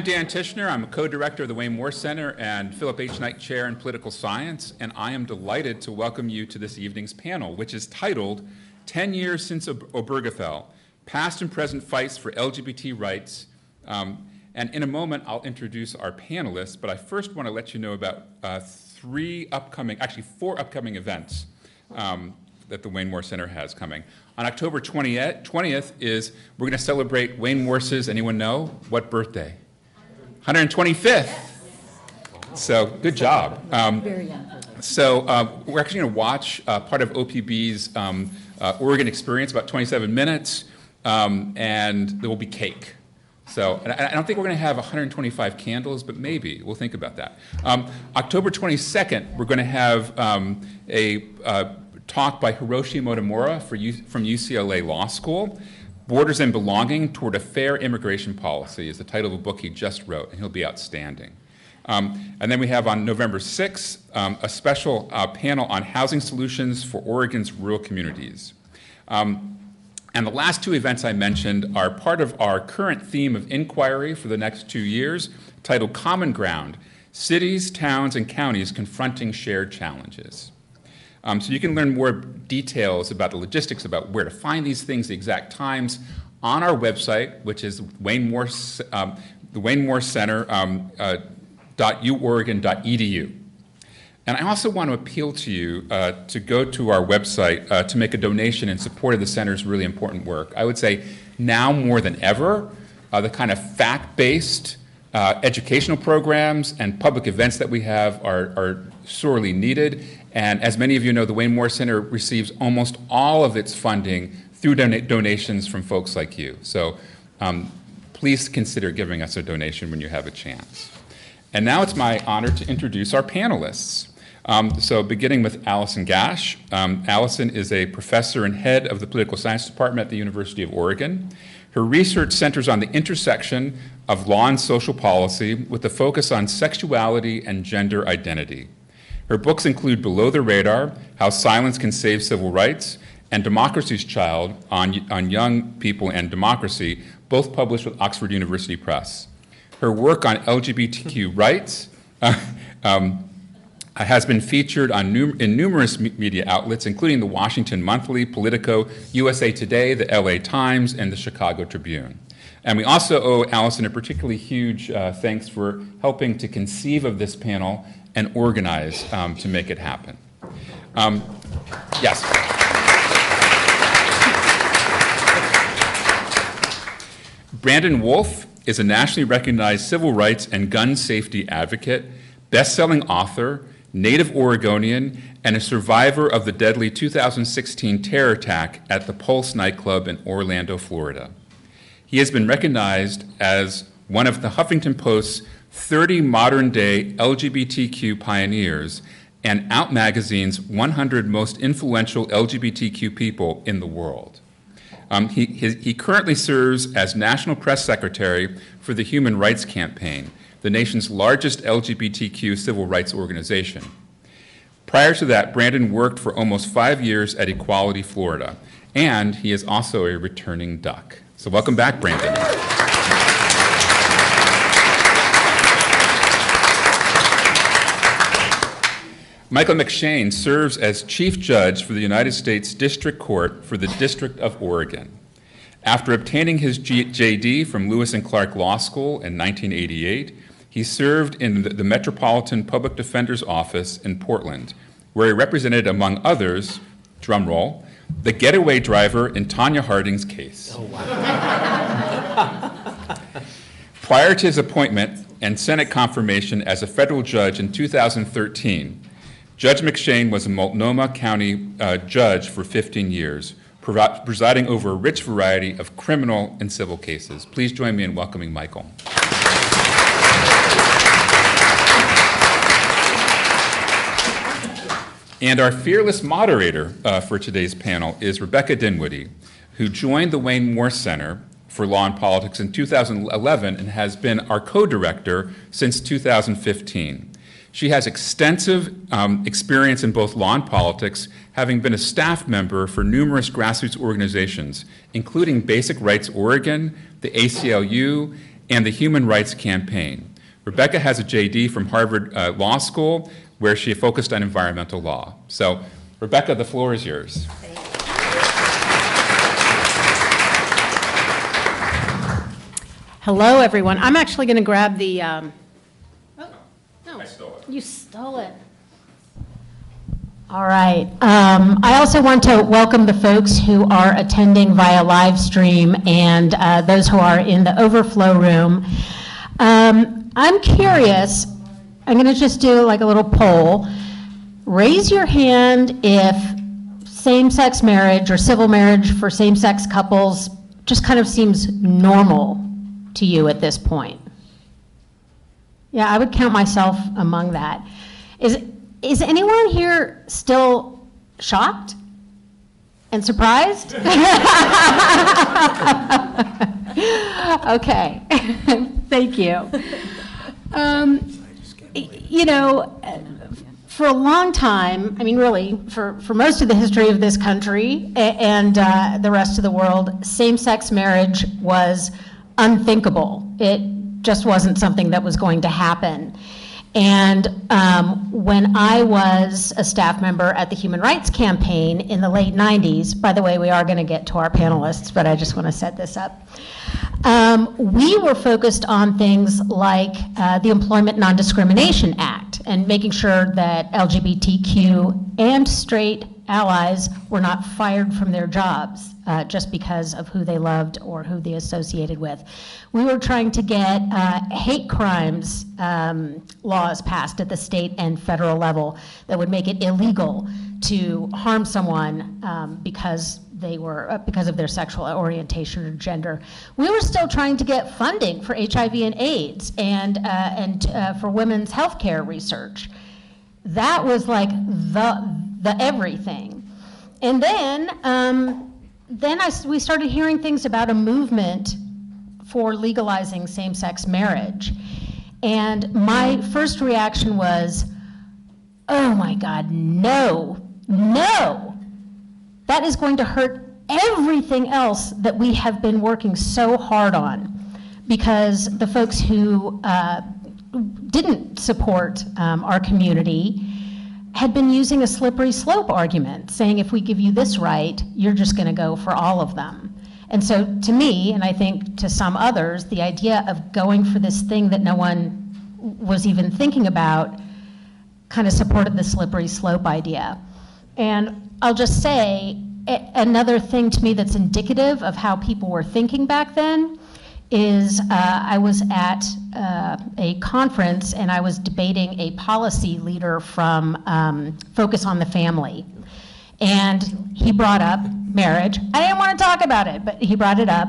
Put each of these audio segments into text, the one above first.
Dan Tishner. I'm a co-director of the Wayne Moore Center and Philip H. Knight Chair in Political Science, and I am delighted to welcome you to this evening's panel, which is titled 10 Years Since Obergefell, Past and Present Fights for LGBT Rights. And in a moment, I'll introduce our panelists, but I first want to let you know about four upcoming events that the Wayne Moore Center has coming. On October 20th is, we're going to celebrate Wayne Morse's, anyone know, what birthday? 125th. So, good job. Very young. So, we're actually going to watch part of OPB's Oregon experience, about 27 minutes, and there will be cake. So, and I don't think we're going to have 125 candles, but maybe. We'll think about that. October 22nd, we're going to have a talk by Hiroshi Motomura from UCLA Law School. Borders and Belonging Toward a Fair Immigration Policy is the title of a book he just wrote, and he'll be outstanding. And then we have on November 6th a special panel on housing solutions for Oregon's rural communities. And the last two events I mentioned are part of our current theme of inquiry for the next 2 years, titled Common Ground: Cities, Towns, and Counties Confronting Shared Challenges. So you can learn more details about the logistics, about where to find these things, the exact times, on our website, which is the Wayne Moore Center, .uoregon.edu. And I also want to appeal to you to go to our website to make a donation in support of the center's really important work. I would say now more than ever, the kind of fact-based educational programs and public events that we have are sorely needed. And as many of you know, the Wayne Moore Center receives almost all of its funding through donations from folks like you. So please consider giving us a donation when you have a chance. And now it's my honor to introduce our panelists. So beginning with Alison Gash. Alison is a professor and head of the Political Science Department at the University of Oregon. Her research centers on the intersection of law and social policy with a focus on sexuality and gender identity. Her books include Below the Radar, How Silence Can Save Civil Rights, and Democracy's Child, on Young People and Democracy, both published with Oxford University Press. Her work on LGBTQ rights has been featured in numerous media outlets, including the Washington Monthly, Politico, USA Today, the LA Times, and the Chicago Tribune. And we also owe Alison a particularly huge thanks for helping to conceive of this panel and organize to make it happen. Yes. Brandon Wolf is a nationally recognized civil rights and gun safety advocate, best-selling author, native Oregonian, and a survivor of the deadly 2016 terror attack at the Pulse nightclub in Orlando, Florida. He has been recognized as one of the Huffington Post's 30 modern-day LGBTQ pioneers and Out Magazine's 100 most influential LGBTQ people in the world. He currently serves as National Press Secretary for the Human Rights Campaign, the nation's largest LGBTQ civil rights organization. Prior to that, Brandon worked for almost 5 years at Equality Florida, and he is also a returning duck. So welcome back, Brandon. Michael McShane serves as Chief Judge for the United States District Court for the District of Oregon. After obtaining his JD from Lewis and Clark Law School in 1988, he served in the Metropolitan Public Defender's Office in Portland, where he represented, among others, drumroll, the getaway driver in Tonya Harding's case. Oh, wow. Prior to his appointment and Senate confirmation as a federal judge in 2013, Judge McShane was a Multnomah County judge for 15 years, presiding over a rich variety of criminal and civil cases. Please join me in welcoming Michael. And our fearless moderator for today's panel is Rebecca Dinwiddie, who joined the Wayne Moore Center for Law and Politics in 2011 and has been our co-director since 2015. She has extensive experience in both law and politics, having been a staff member for numerous grassroots organizations, including Basic Rights Oregon, the ACLU, and the Human Rights Campaign. Rebecca has a JD from Harvard Law School, where she focused on environmental law. So, Rebecca, the floor is yours. Hello, everyone. I'm actually going to grab the. Oh, no, I stole it. you stole it. All right. I also want to welcome the folks who are attending via live stream and those who are in the overflow room. I'm curious. I'm going to just do like a little poll. Raise your hand if same-sex marriage or civil marriage for same-sex couples just kind of seems normal to you at this point. Yeah, I would count myself among that. Is anyone here still shocked and surprised? Okay, thank you. You know, for a long time, I mean, really, for most of the history of this country and the rest of the world, same-sex marriage was unthinkable. It just wasn't something that was going to happen. And when I was a staff member at the Human Rights Campaign in the late 90s, by the way, we are going to get to our panelists, but I just want to set this up. We were focused on things like the Employment Non-Discrimination Act and making sure that LGBTQ and straight allies were not fired from their jobs just because of who they loved or who they associated with. We were trying to get hate crimes laws passed at the state and federal level that would make it illegal to harm someone because of their sexual orientation or gender. We were still trying to get funding for HIV and AIDS and for women's health care research. That was like the everything. And then we started hearing things about a movement for legalizing same-sex marriage. And my first reaction was, oh my God, no. That is going to hurt everything else that we have been working so hard on, because the folks who didn't support our community had been using a slippery slope argument, saying if we give you this right, you're just going to go for all of them. And so to me, and I think to some others, the idea of going for this thing that no one was even thinking about kind of supported the slippery slope idea. And I'll just say, another thing to me that's indicative of how people were thinking back then is I was at a conference and I was debating a policy leader from Focus on the Family. And he brought up marriage. I didn't want to talk about it, but he brought it up.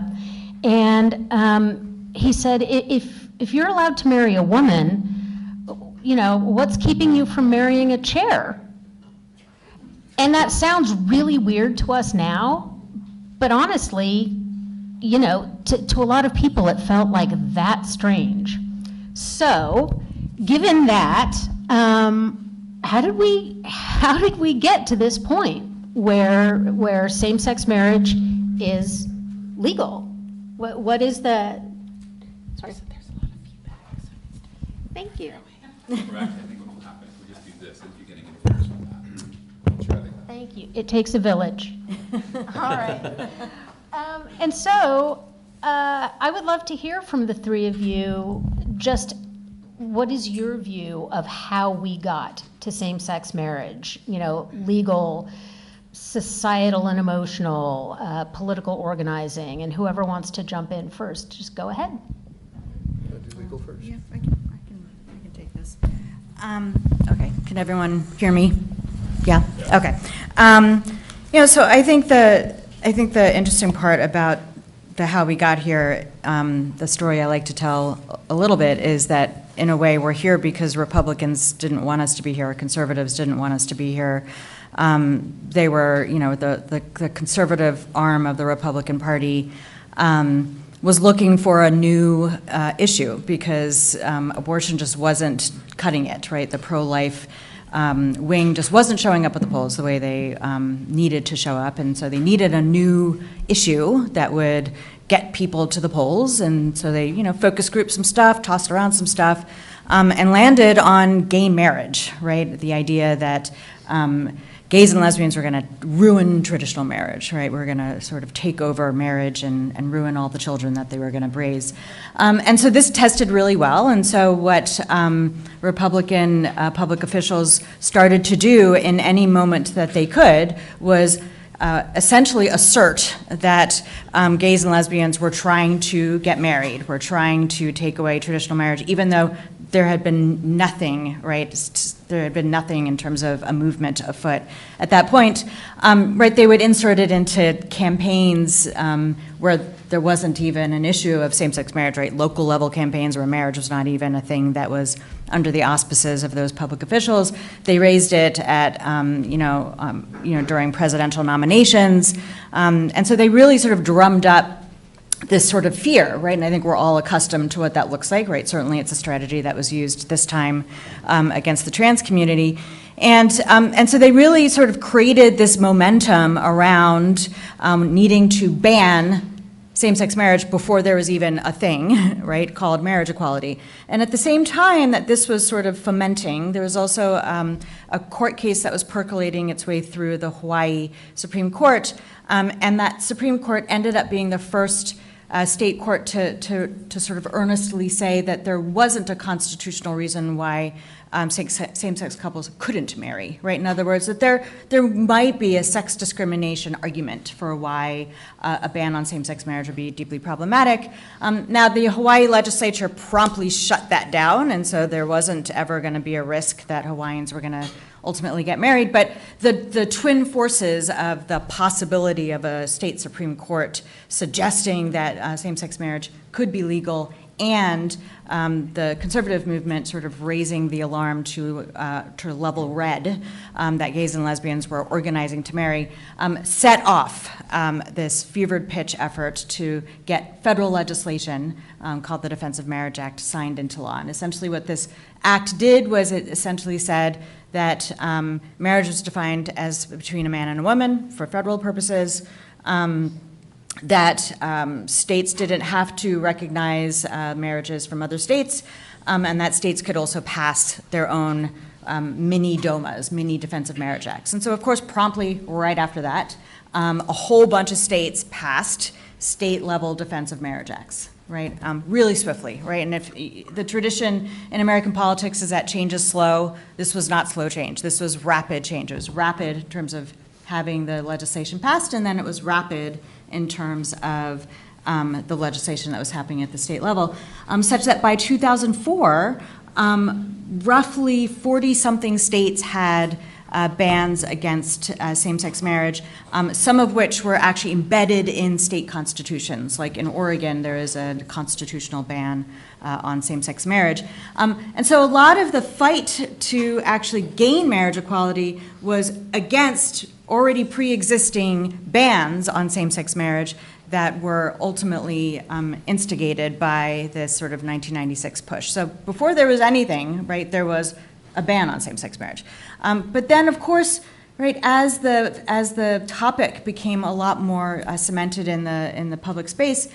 And he said, if you're allowed to marry a woman, you know, what's keeping you from marrying a chair? And that sounds really weird to us now, but honestly, you know, to a lot of people, it felt like that strange. So, given that, how did we get to this point where same-sex marriage is legal? What is the? Sorry, there's a lot of feedback. Thank you. Correct. I think what will happen if we just do this is you're getting interference from that. Charlie. Thank you. It takes a village. All right. And so I would love to hear from the three of you, just what is your view of how we got to same-sex marriage? You know, legal, societal and emotional, political organizing, and whoever wants to jump in first, just go ahead. Do legal first? Yeah, I can take this. Okay, can everyone hear me? Yeah. Okay. You know, so I think the interesting part about the how we got here, the story I like to tell a little bit is that in a way we're here because Republicans didn't want us to be here, conservatives didn't want us to be here. They were, you know, the conservative arm of the Republican Party was looking for a new issue because abortion just wasn't cutting it, right? The pro-life wing just wasn't showing up at the polls the way they needed to show up, and so they needed a new issue that would get people to the polls, and so they, focus grouped some stuff, tossed around some stuff, and landed on gay marriage, right? The idea that gays and lesbians were going to ruin traditional marriage, right? We're going to sort of take over marriage and ruin all the children that they were going to raise. And so this tested really well, and so what Republican public officials started to do in any moment that they could was essentially assert that gays and lesbians were trying to get married, were trying to take away traditional marriage, even though there had been nothing, right? There had been nothing in terms of a movement afoot at that point, right? They would insert it into campaigns where there wasn't even an issue of same-sex marriage, right? Local level campaigns where marriage was not even a thing that was under the auspices of those public officials. They raised it at, during presidential nominations, and so they really sort of drummed up this sort of fear, right? And I think we're all accustomed to what that looks like, right? Certainly it's a strategy that was used this time against the trans community. And so they really sort of created this momentum around needing to ban same-sex marriage before there was even a thing, right, called marriage equality. And at the same time that this was sort of fomenting, there was also a court case that was percolating its way through the Hawaii Supreme Court, and that Supreme Court ended up being the first state court to sort of earnestly say that there wasn't a constitutional reason why same-sex couples couldn't marry, right? In other words, that there might be a sex discrimination argument for why a ban on same-sex marriage would be deeply problematic. Now, the Hawaii legislature promptly shut that down, and so there wasn't ever going to be a risk that Hawaiians were going to ultimately get married, but the twin forces of the possibility of a state Supreme Court suggesting that same-sex marriage could be legal and the conservative movement sort of raising the alarm to level red that gays and lesbians were organizing to marry set off this fevered pitch effort to get federal legislation called the Defense of Marriage Act signed into law. And essentially what this act did was it essentially said that marriage was defined as between a man and a woman for federal purposes, that states didn't have to recognize marriages from other states, and that states could also pass their own mini DOMAs, mini Defense of Marriage Acts. And so, of course, promptly right after that, a whole bunch of states passed state-level Defense of Marriage Acts, right? Really swiftly, right? And if the tradition in American politics is that change is slow, this was not slow change. This was rapid change. It was rapid in terms of having the legislation passed, and then it was rapid in terms of the legislation that was happening at the state level, such that by 2004, roughly 40-something states had bans against same-sex marriage, some of which were actually embedded in state constitutions. Like in Oregon, there is a constitutional ban on same-sex marriage. And so a lot of the fight to actually gain marriage equality was against already pre-existing bans on same-sex marriage that were ultimately instigated by this sort of 1996 push. So before there was anything, right, there was a ban on same-sex marriage. But then, of course, right, as the topic became a lot more cemented in the public space,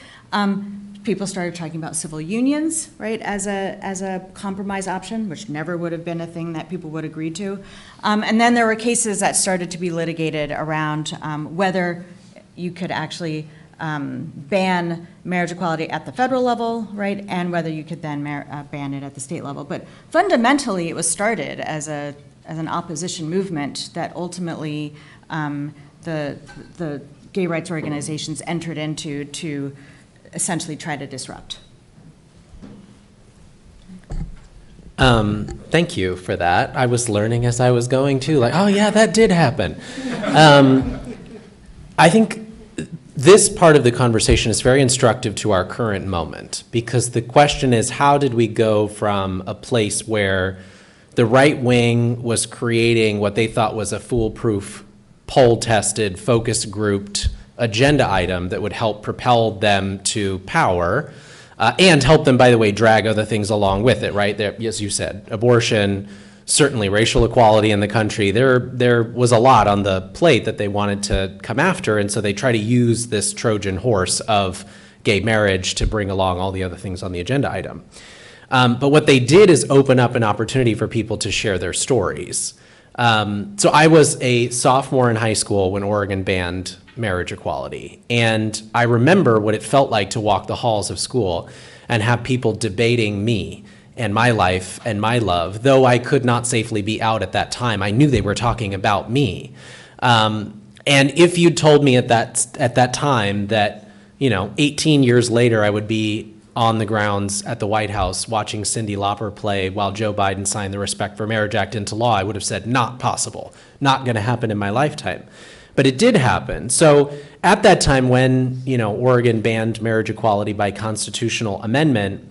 people started talking about civil unions, right, as a compromise option, which never would have been a thing that people would agree to. And then there were cases that started to be litigated around whether you could actually ban marriage equality at the federal level, right, and whether you could then ban it at the state level. But fundamentally, it was started as an opposition movement that ultimately the gay rights organizations entered into to essentially try to disrupt. Thank you for that. I was learning as I was going too, like, oh yeah, that did happen. I think this part of the conversation is very instructive to our current moment, because the question is, how did we go from a place where the right wing was creating what they thought was a foolproof, poll-tested, focus-grouped agenda item that would help propel them to power, and help them, by the way, drag other things along with it, right? There, as you said, abortion, certainly racial equality in the country. There was a lot on the plate that they wanted to come after, and so they try to use this Trojan horse of gay marriage to bring along all the other things on the agenda item. But what they did is open up an opportunity for people to share their stories. So I was a sophomore in high school when Oregon banned marriage equality. And I remember what it felt like to walk the halls of school and have people debating me and my life and my love. Though I could not safely be out at that time, I knew they were talking about me. And if you'd told me at that time that, 18 years later I would be on the grounds at the White House watching Cyndi Lauper play while Joe Biden signed the Respect for Marriage Act into law, I would have said, not possible, not going to happen in my lifetime. But it did happen. So at that time when, Oregon banned marriage equality by constitutional amendment,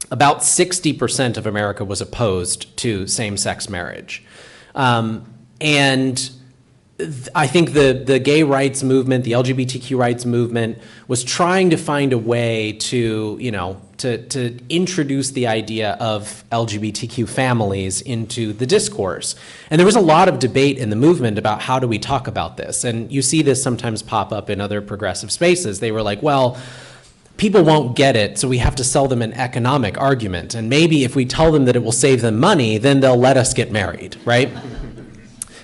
about 60% of America was opposed to same-sex marriage. And I think the gay rights movement, the LGBTQ rights movement, was trying to find a way to, to introduce the idea of LGBTQ families into the discourse. And there was a lot of debate in the movement about how do we talk about this. And you see this sometimes pop up in other progressive spaces. They were like, well, people won't get it, so we have to sell them an economic argument. And maybe if we tell them that it will save them money, then they'll let us get married, right?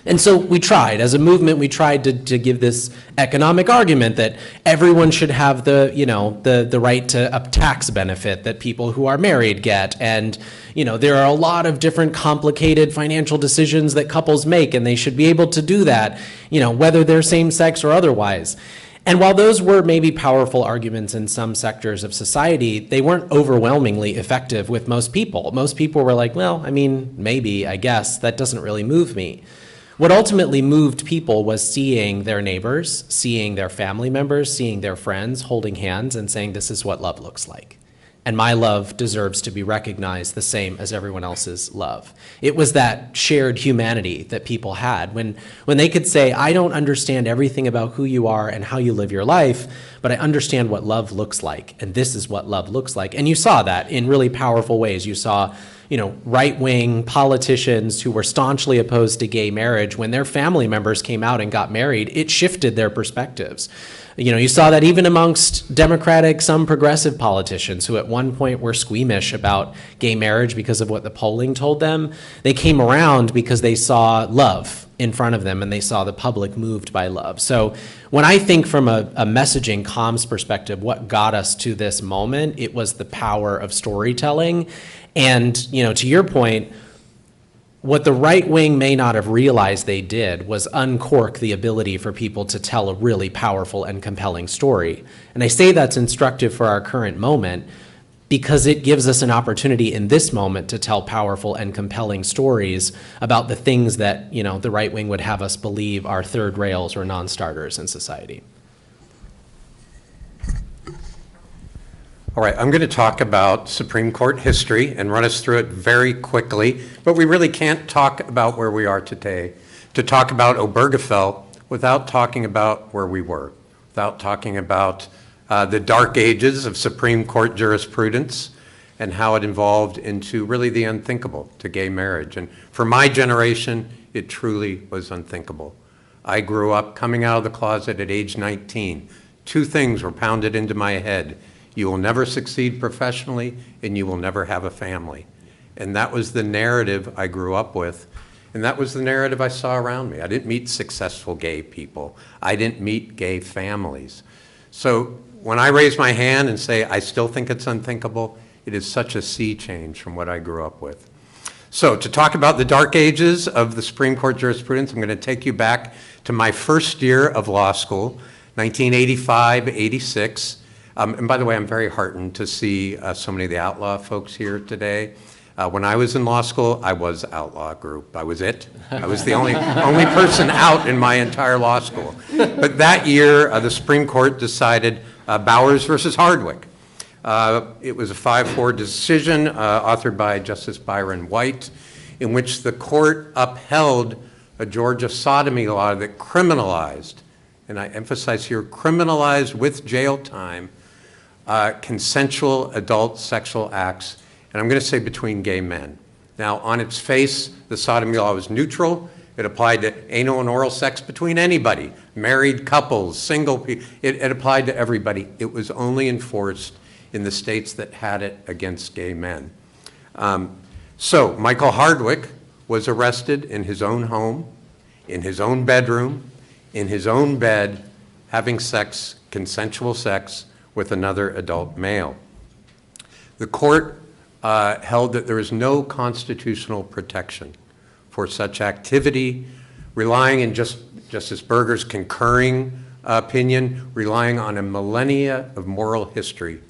And so we tried, as a movement, we tried to give this economic argument that everyone should have the right to a tax benefit that people who are married get. And, there are a lot of different complicated financial decisions that couples make, and they should be able to do that, whether they're same sex or otherwise. And while those were maybe powerful arguments in some sectors of society, they weren't overwhelmingly effective with most people. Most people were like, well, maybe, I guess, that doesn't really move me. What ultimately moved people was seeing their neighbors, seeing their family members, seeing their friends holding hands and saying, this is what love looks like. And my love deserves to be recognized the same as everyone else's love. It was that shared humanity that people had when they could say, I don't understand everything about who you are and how you live your life, but I understand what love looks like, and this is what love looks like. And you saw that in really powerful ways. You saw right-wing politicians who were staunchly opposed to gay marriage, when their family members came out and got married, it shifted their perspectives. You saw that even amongst Democratic, some progressive politicians who at one point were squeamish about gay marriage because of what the polling told them. They came around because they saw love in front of them and they saw the public moved by love. So when I think from a messaging comms perspective, what got us to this moment, it was the power of storytelling. And, to your point, what the right wing may not have realized they did was uncork the ability for people to tell a really powerful and compelling story. And I say that's instructive for our current moment because it gives us an opportunity in this moment to tell powerful and compelling stories about the things that, the right wing would have us believe are third rails or non-starters in society. All right, I'm going to talk about Supreme Court history and run us through it very quickly, but we really can't talk about where we are today to talk about Obergefell without talking about where we were, without talking about the dark ages of Supreme Court jurisprudence and how it evolved into really the unthinkable to gay marriage. And for my generation, it truly was unthinkable. I grew up coming out of the closet at age 19. Two things were pounded into my head. You will never succeed professionally, and you will never have a family. And that was the narrative I grew up with, and that was the narrative I saw around me. I didn't meet successful gay people. I didn't meet gay families. So when I raise my hand and say I still think it's unthinkable, it is such a sea change from what I grew up with. So to talk about the dark ages of the Supreme Court jurisprudence, I'm going to take you back to my first year of law school, 1985-86. And by the way, I'm very heartened to see so many of the outlaw folks here today. When I was in law school, I was outlaw group. I was it. I was the only person out in my entire law school. But that year, the Supreme Court decided Bowers versus Hardwick. It was a 5-4 decision authored by Justice Byron White, in which the court upheld a Georgia sodomy law that criminalized, and I emphasize here, criminalized with jail time, consensual adult sexual acts, and I'm going to say between gay men. Now, on its face, the sodomy law was neutral. It applied to anal and oral sex between anybody, married couples, single people. It applied to everybody. It was only enforced in the states that had it against gay men. So Michael Hardwick was arrested in his own home, in his own bedroom, in his own bed, having sex, consensual sex, with another adult male. The court held that there is no constitutional protection for such activity, relying in Justice Berger's concurring opinion, relying on a millennia of moral history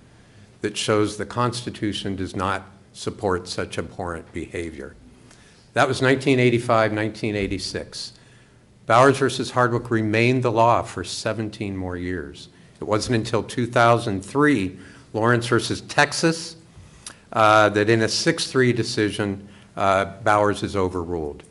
that shows the Constitution does not support such abhorrent behavior. That was 1985, 1986. Bowers versus Hardwick remained the law for 17 more years. It wasn't until 2003, Lawrence versus Texas, that in a 6-3 decision, Bowers is overruled.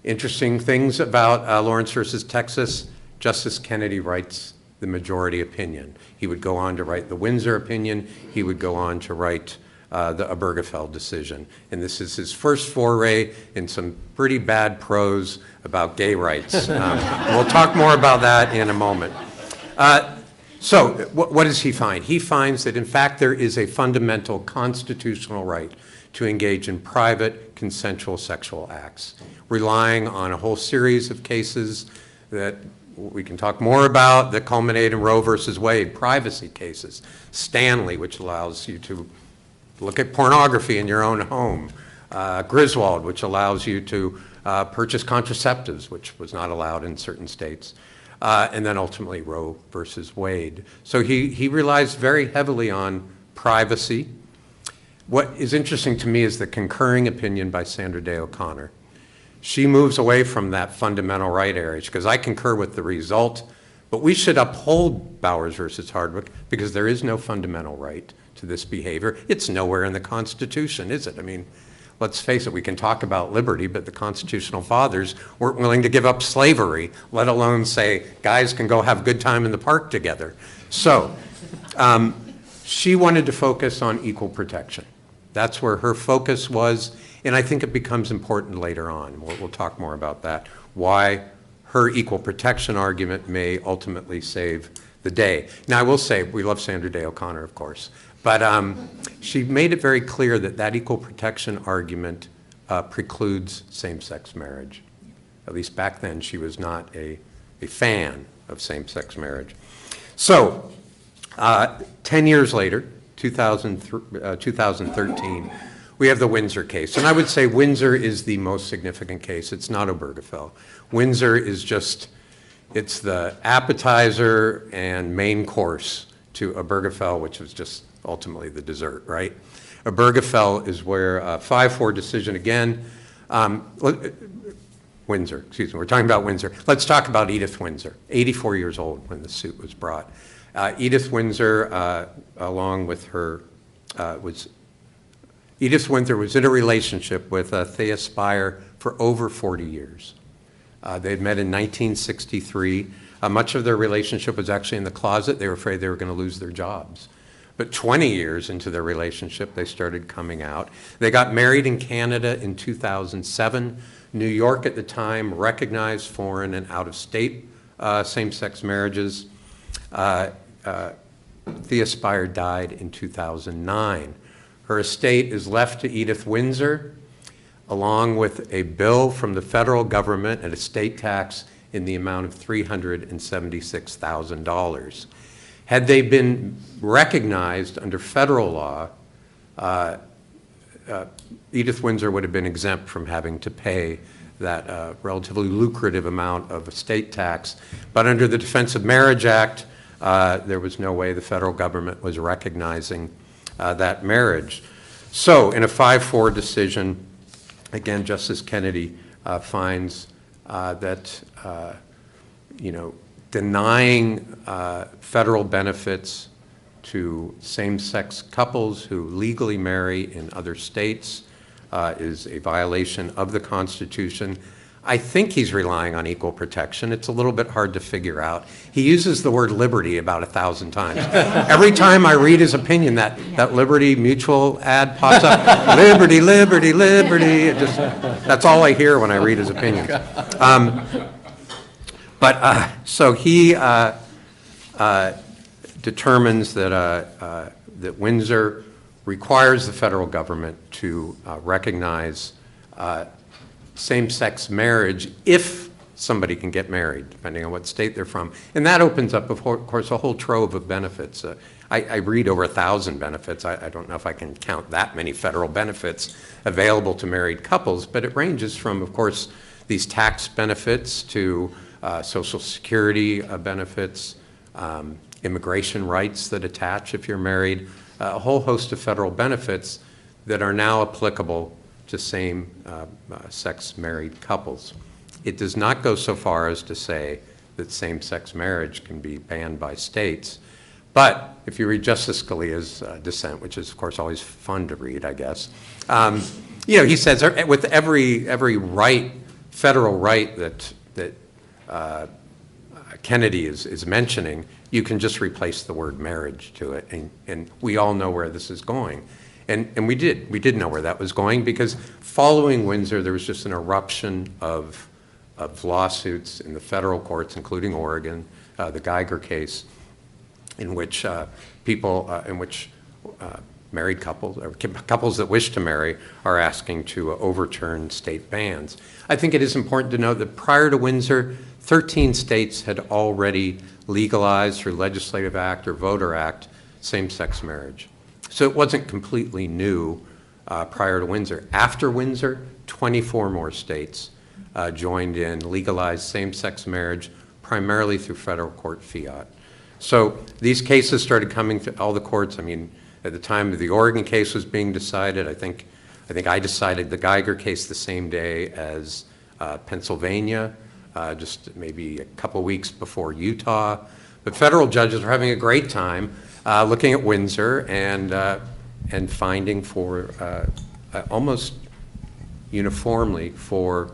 Interesting things about Lawrence versus Texas, Justice Kennedy writes the majority opinion. He would go on to write the Windsor opinion. He would go on to write the Obergefell decision. And this is his first foray in some pretty bad prose about gay rights. We'll talk more about that in a moment. So what does he find? He finds that, in fact, there is a fundamental constitutional right to engage in private, consensual sexual acts, relying on a whole series of cases that we can talk more about that culminate in Roe versus Wade, privacy cases, Stanley, which allows you to look at pornography in your own home, Griswold, which allows you to purchase contraceptives, which was not allowed in certain states, and then ultimately Roe versus Wade. So he relies very heavily on privacy. What is interesting to me is the concurring opinion by Sandra Day O'Connor. She moves away from that fundamental right area, because I concur with the result, but we should uphold Bowers versus Hardwick because there is no fundamental right to this behavior. It's nowhere in the Constitution, is it? I mean, let's face it, we can talk about liberty, but the constitutional fathers weren't willing to give up slavery, let alone say guys can go have a good time in the park together. So she wanted to focus on equal protection. That's where her focus was, and I think it becomes important later on. We'll talk more about that, why her equal protection argument may ultimately save the day. Now, I will say, we love Sandra Day O'Connor, of course, but she made it very clear that that equal protection argument precludes same-sex marriage. At least back then, she was not a fan of same-sex marriage. So, 10 years later, 2013, we have the Windsor case. And I would say Windsor is the most significant case. It's not Obergefell. Windsor is just, it's the appetizer and main course to Obergefell, which was just ultimately the dessert, right? Obergefell is where 5-4 decision again. Windsor, excuse me, we're talking about Windsor. Let's talk about Edith Windsor, 84 years old when the suit was brought. Edith Windsor, along with her, Edith Windsor was in a relationship with Thea Spire for over 40 years. They had met in 1963. Much of their relationship was actually in the closet. They were afraid they were going to lose their jobs. But 20 years into their relationship, they started coming out. They got married in Canada in 2007. New York at the time recognized foreign and out-of-state same-sex marriages. Thea Spire died in 2009. Her estate is left to Edith Windsor, along with a bill from the federal government, an estate tax in the amount of $376,000. Had they been recognized under federal law, Edith Windsor would have been exempt from having to pay that relatively lucrative amount of estate tax. But under the Defense of Marriage Act, there was no way the federal government was recognizing that marriage. So in a 5-4 decision, again, Justice Kennedy finds that, denying federal benefits to same-sex couples who legally marry in other states is a violation of the Constitution. I think he's relying on equal protection. It's a little bit hard to figure out. He uses the word liberty about 1,000 times. Every time I read his opinion, that Liberty Mutual ad pops up. Liberty, liberty, liberty. That's all I hear when I read his opinions. So he determines that Windsor requires the federal government to recognize same-sex marriage if somebody can get married, depending on what state they're from. And that opens up, of course, a whole trove of benefits. I read over 1,000 benefits. I don't know if I can count that many federal benefits available to married couples, but it ranges from, of course, these tax benefits to Social Security benefits, immigration rights that attach if you're married, a whole host of federal benefits that are now applicable to same-sex married couples. It does not go so far as to say that same-sex marriage can be banned by states. But if you read Justice Scalia's dissent, which is, of course, always fun to read, I guess, he says with every right, federal right that Kennedy is mentioning, you can just replace the word marriage to it, and we all know where this is going. And we did know where that was going, because following Windsor, there was just an eruption of lawsuits in the federal courts, including Oregon, the Geiger case, in which married couples, or couples that wish to marry, are asking to overturn state bans. I think it is important to note that prior to Windsor, 13 states had already legalized through legislative act or voter act same-sex marriage. So it wasn't completely new prior to Windsor. After Windsor, 24 more states joined in, legalized same-sex marriage, primarily through federal court fiat. So these cases started coming to all the courts. I mean, at the time the Oregon case was being decided, I think I decided the Geiger case the same day as Pennsylvania, just maybe a couple weeks before Utah. But federal judges were having a great time looking at Windsor and finding for almost uniformly for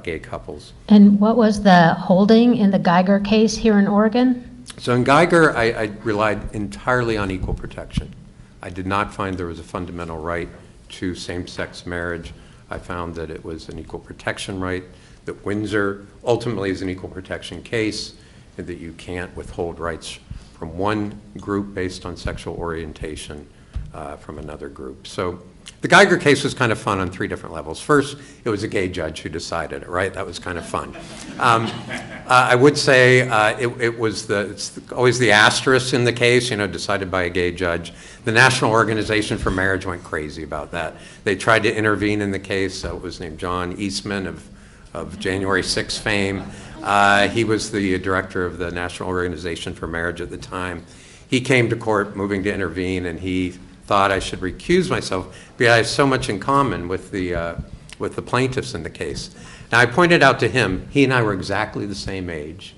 gay couples. And what was the holding in the Geiger case here in Oregon? So in Geiger, I relied entirely on equal protection. I did not find there was a fundamental right to same-sex marriage. I found that it was an equal protection right, that Windsor ultimately is an equal protection case, and that you can't withhold rights from one group based on sexual orientation from another group. So the Geiger case was kind of fun on 3 different levels. First, it was a gay judge who decided it, right? That was kind of fun. I would say it's always the asterisk in the case, decided by a gay judge. The National Organization for Marriage went crazy about that. They tried to intervene in the case. It was named John Eastman of January 6 fame. He was the director of the National Organization for Marriage at the time. He came to court moving to intervene, and he thought I should recuse myself because I have so much in common with the plaintiffs in the case. Now, I pointed out to him, he and I were exactly the same age.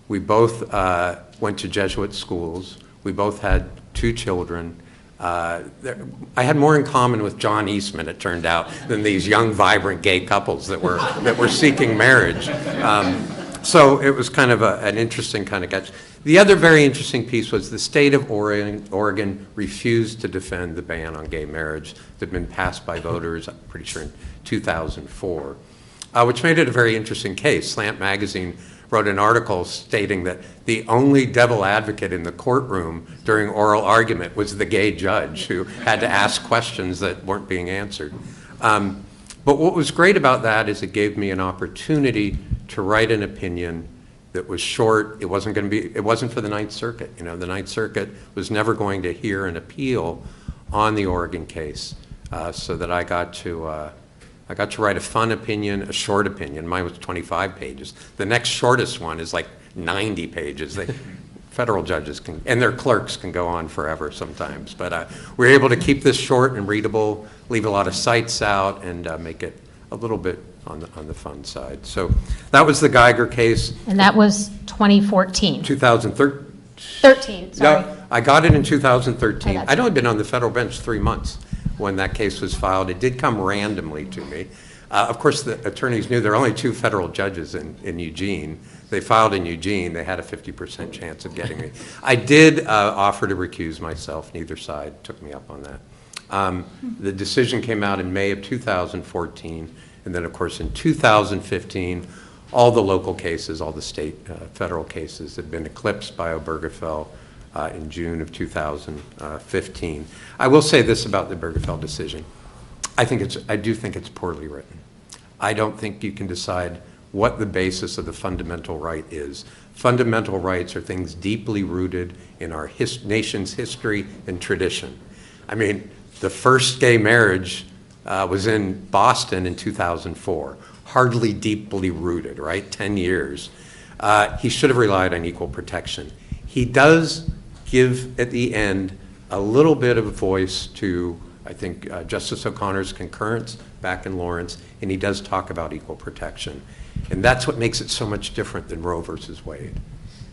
We both went to Jesuit schools. We both had 2 children. I had more in common with John Eastman, it turned out, than these young, vibrant gay couples that were seeking marriage. So it was kind of an interesting kind of catch. The other very interesting piece was the state of Oregon refused to defend the ban on gay marriage that had been passed by voters, I'm pretty sure in 2004, which made it a very interesting case. Slant Magazine wrote an article stating that the only devil advocate in the courtroom during oral argument was the gay judge who had to ask questions that weren't being answered. But what was great about that is it gave me an opportunity to write an opinion that was short. It wasn't for the Ninth Circuit. The Ninth Circuit was never going to hear an appeal on the Oregon case, so that I got to write a fun opinion, a short opinion. Mine was 25 pages. The next shortest one is like 90 pages. Federal judges and their clerks can go on forever sometimes. But we were able to keep this short and readable, leave a lot of cites out, and make it a little bit on the fun side. So that was the Geiger case. And that was 2014. 2013. 13, sorry. No, I got it in 2013. Oh, I'd only been on the federal bench 3 months when that case was filed. It did come randomly to me. Of course, the attorneys knew there are only 2 federal judges in Eugene. They filed in Eugene. They had a 50% chance of getting me. I did offer to recuse myself. Neither side took me up on that. The decision came out in May of 2014, and then, of course, in 2015, all the local cases, all the state, federal cases have been eclipsed by Obergefell in June of 2015. I will say this about the Obergefell decision. I do think it's poorly written. I don't think you can decide what the basis of the fundamental right is. Fundamental rights are things deeply rooted in our nation's history and tradition. I mean, the first gay marriage was in Boston in 2004, hardly deeply rooted, right? 10 years. He should have relied on equal protection. He does give, at the end, a little bit of a voice to, I think, Justice O'Connor's concurrence back in Lawrence, and he does talk about equal protection. And that's what makes it so much different than Roe versus Wade.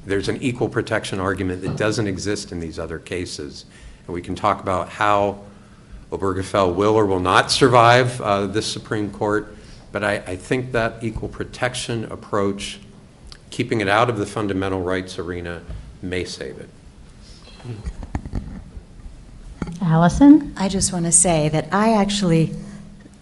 There's an equal protection argument that doesn't exist in these other cases. And we can talk about how Obergefell will or will not survive this Supreme Court, but I think that equal protection approach, keeping it out of the fundamental rights arena, may save it. Allison? I just want to say that I actually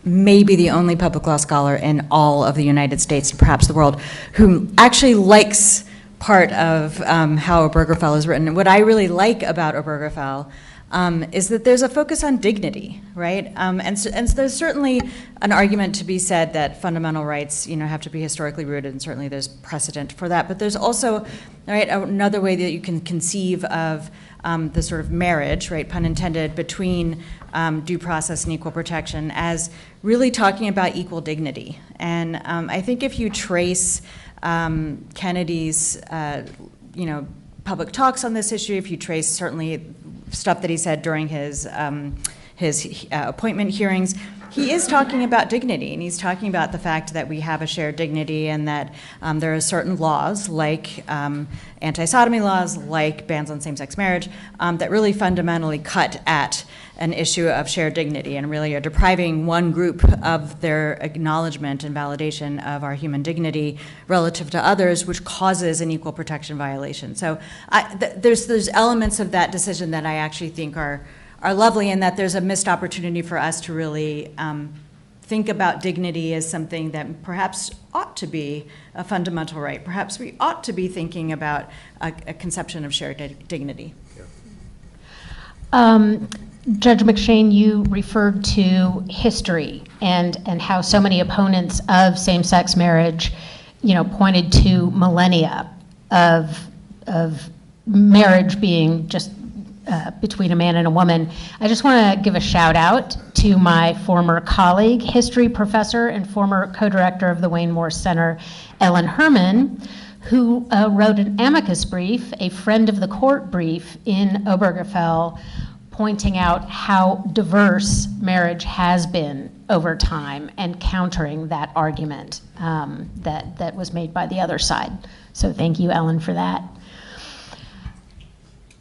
may be the only public law scholar in all of the United States, perhaps the world, who actually likes part of how Obergefell is written. And what I really like about Obergefell is that there's a focus on dignity, right? And so there's certainly an argument to be said that fundamental rights, have to be historically rooted, and certainly there's precedent for that. But there's also, right, another way that you can conceive of the sort of marriage, right, pun intended, between due process and equal protection as really talking about equal dignity. And I think if you trace Kennedy's, public talks on this issue, if you trace certainly stuff that he said during his appointment hearings, he is talking about dignity, and he's talking about the fact that we have a shared dignity, and that there are certain laws, like anti-sodomy laws, like bans on same-sex marriage, that really fundamentally cut at an issue of shared dignity and really are depriving one group of their acknowledgement and validation of our human dignity relative to others, which causes an equal protection violation. So there's elements of that decision that I actually think are lovely, and that there's a missed opportunity for us to really think about dignity as something that perhaps ought to be a fundamental right. Perhaps we ought to be thinking about a conception of shared dignity. Judge McShane, you referred to history and how so many opponents of same-sex marriage, pointed to millennia of marriage being just between a man and a woman. I just want to give a shout out to my former colleague, history professor and former co-director of the Wayne Morse Center, Ellen Herman, who wrote an amicus brief, a friend of the court brief in Obergefell, pointing out how diverse marriage has been over time and countering that argument that was made by the other side. So thank you, Ellen, for that.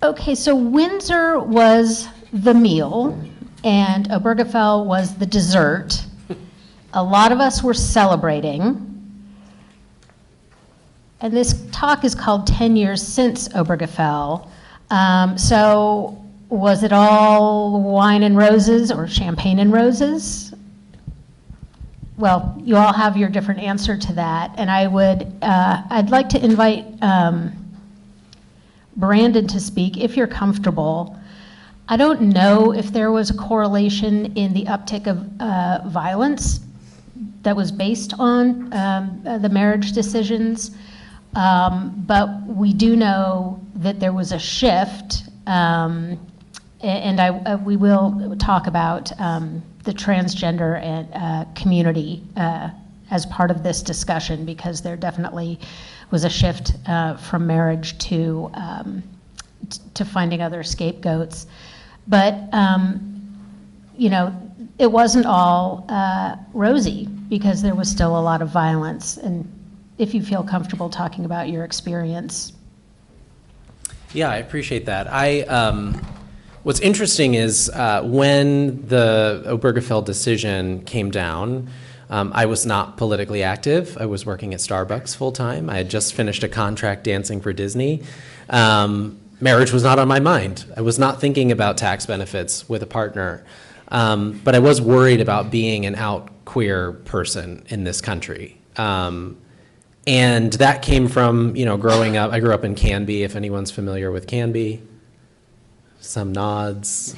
Okay, so Windsor was the meal and Obergefell was the dessert. A lot of us were celebrating. And this talk is called 10 Years Since Obergefell. So was it all wine and roses or champagne and roses? Well, you all have your different answer to that. And I'd like to invite Brandon to speak, if you're comfortable. I don't know if there was a correlation in the uptick of violence that was based on the marriage decisions, but we do know that there was a shift, and we will talk about the transgender and community as part of this discussion, because there definitely was a shift from marriage to finding other scapegoats. But, it wasn't all rosy, because there was still a lot of violence. And if you feel comfortable talking about your experience. Yeah, I appreciate that. What's interesting is when the Obergefell decision came down, I was not politically active. I was working at Starbucks full time. I had just finished a contract dancing for Disney. Marriage was not on my mind. I was not thinking about tax benefits with a partner. But I was worried about being an out queer person in this country. And that came from, growing up. I grew up in Canby, if anyone's familiar with Canby. Some nods,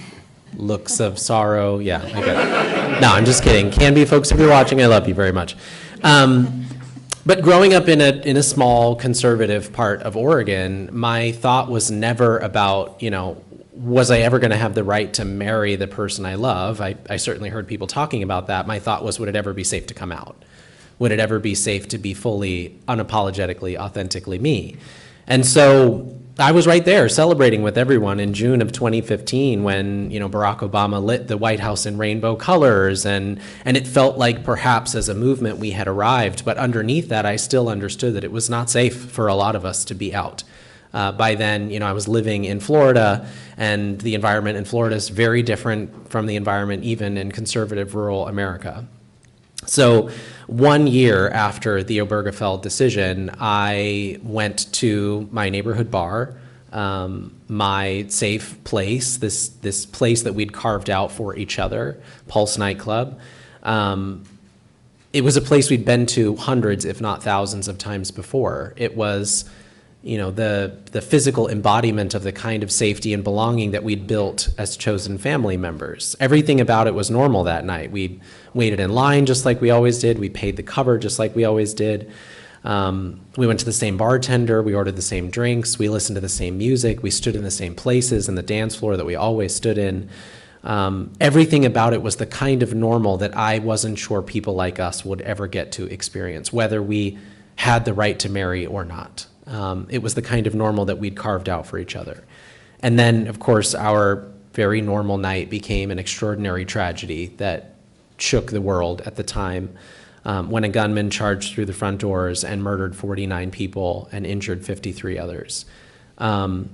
looks of sorrow. Yeah, I get it. No, I'm just kidding. Canby folks, if you're watching, I love you very much. But growing up in a small conservative part of Oregon, my thought was never about, was I ever going to have the right to marry the person I love? I certainly heard people talking about that. My thought was, would it ever be safe to come out? Would it ever be safe to be fully, unapologetically, authentically me? And so I was right there celebrating with everyone in June of 2015 when, Barack Obama lit the White House in rainbow colors, and it felt like perhaps as a movement we had arrived. But underneath that, I still understood that it was not safe for a lot of us to be out. By then, I was living in Florida, and the environment in Florida is very different from the environment even in conservative rural America. So 1 year after the Obergefell decision, I went to my neighborhood bar, my safe place, this place that we'd carved out for each other, Pulse nightclub. It was a place we'd been to hundreds, if not thousands of times before. It was, the physical embodiment of the kind of safety and belonging that we'd built as chosen family members. Everything about it was normal that night. We waited in line just like we always did. We paid the cover just like we always did. We went to the same bartender. We ordered the same drinks. We listened to the same music. We stood in the same places in the dance floor that we always stood in. Everything about it was the kind of normal that I wasn't sure people like us would ever get to experience, whether we had the right to marry or not. It was the kind of normal that we'd carved out for each other. And then, of course, our very normal night became an extraordinary tragedy that shook the world at the time, when a gunman charged through the front doors and murdered 49 people and injured 53 others. I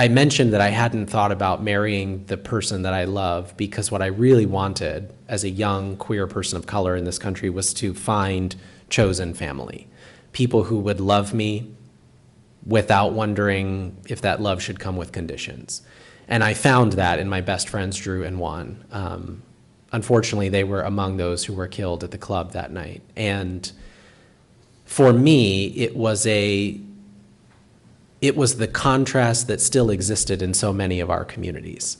mentioned that I hadn't thought about marrying the person that I love because what I really wanted as a young queer person of color in this country was to find chosen family. People who would love me without wondering if that love should come with conditions. And I found that in my best friends, Drew and Juan. Unfortunately, they were among those who were killed at the club that night. And for me, it was the contrast that still existed in so many of our communities.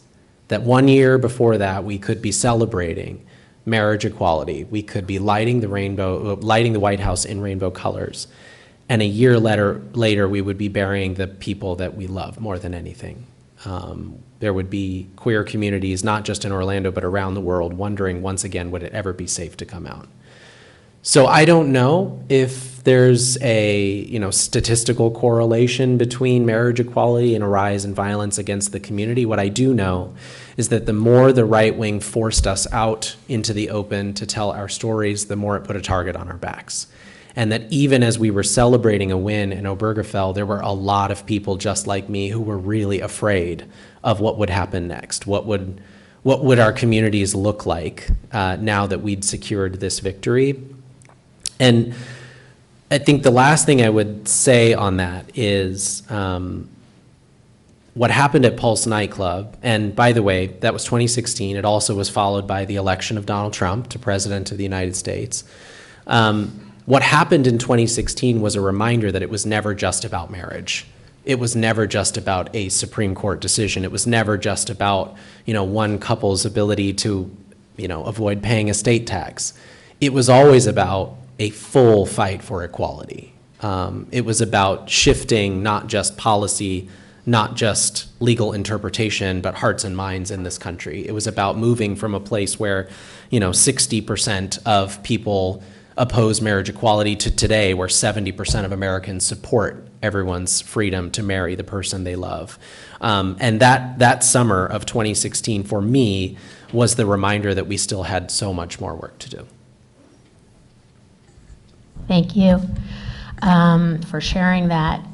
That 1 year before that, we could be celebrating marriage equality. We could be lighting the White House in rainbow colors. And a year later, we would be burying the people that we love more than anything. There would be queer communities, not just in Orlando, but around the world, wondering once again, would it ever be safe to come out? So I don't know if there's a statistical correlation between marriage equality and a rise in violence against the community. What I do know is that the more the right wing forced us out into the open to tell our stories, the more it put a target on our backs. And that even as we were celebrating a win in Obergefell, there were a lot of people just like me who were really afraid of what would happen next. What would our communities look like now that we'd secured this victory? And I think the last thing I would say on that is what happened at Pulse nightclub, and by the way, that was 2016. It also was followed by the election of Donald Trump to President of the United States. What happened in 2016 was a reminder that it was never just about marriage. It was never just about a Supreme Court decision. It was never just about, one couple's ability to, avoid paying estate tax. It was always about a full fight for equality. It was about shifting not just policy, not just legal interpretation, but hearts and minds in this country. It was about moving from a place where, 60% of people oppose marriage equality to today where 70% of Americans support everyone's freedom to marry the person they love. And that summer of 2016 for me was the reminder that we still had so much more work to do. Thank you for sharing that.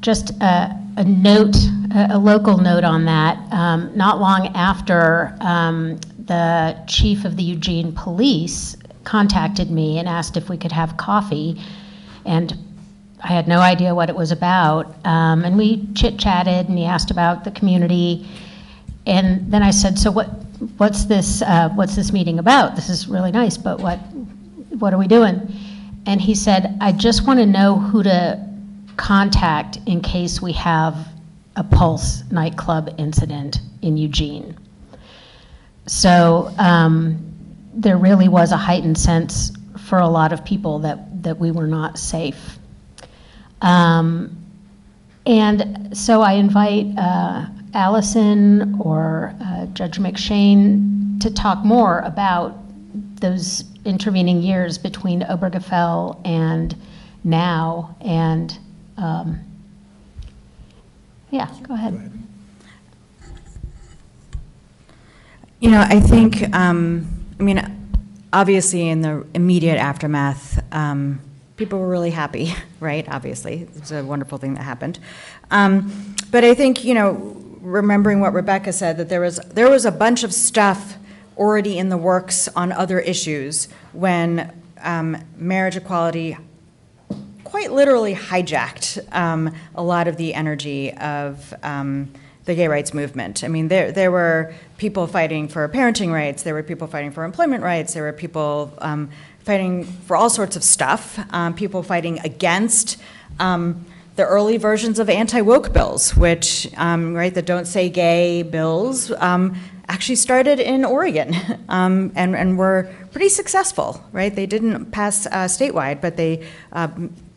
Just a note, a local note on that. Not long after the chief of the Eugene police contacted me and asked if we could have coffee, and I had no idea what it was about. And we chit-chatted, and he asked about the community. And then I said, so what's this meeting about? This is really nice, but what are we doing? And he said, I just want to know who to contact in case we have a Pulse nightclub incident in Eugene. So there really was a heightened sense for a lot of people that we were not safe. And so I invite Alison or Judge McShane to talk more about those intervening years between Obergefell and now. And yeah, go ahead. You know, I think, obviously in the immediate aftermath, people were really happy, right? Obviously, it was a wonderful thing that happened. But I think, remembering what Rebecca said, that there was a bunch of stuff already in the works on other issues when marriage equality quite literally hijacked a lot of the energy of the gay rights movement. I mean, there were people fighting for parenting rights, there were people fighting for employment rights, there were people fighting for all sorts of stuff, people fighting against the early versions of anti-woke bills, which, the Don't Say Gay bills, actually started in Oregon and were pretty successful, right? They didn't pass statewide, but they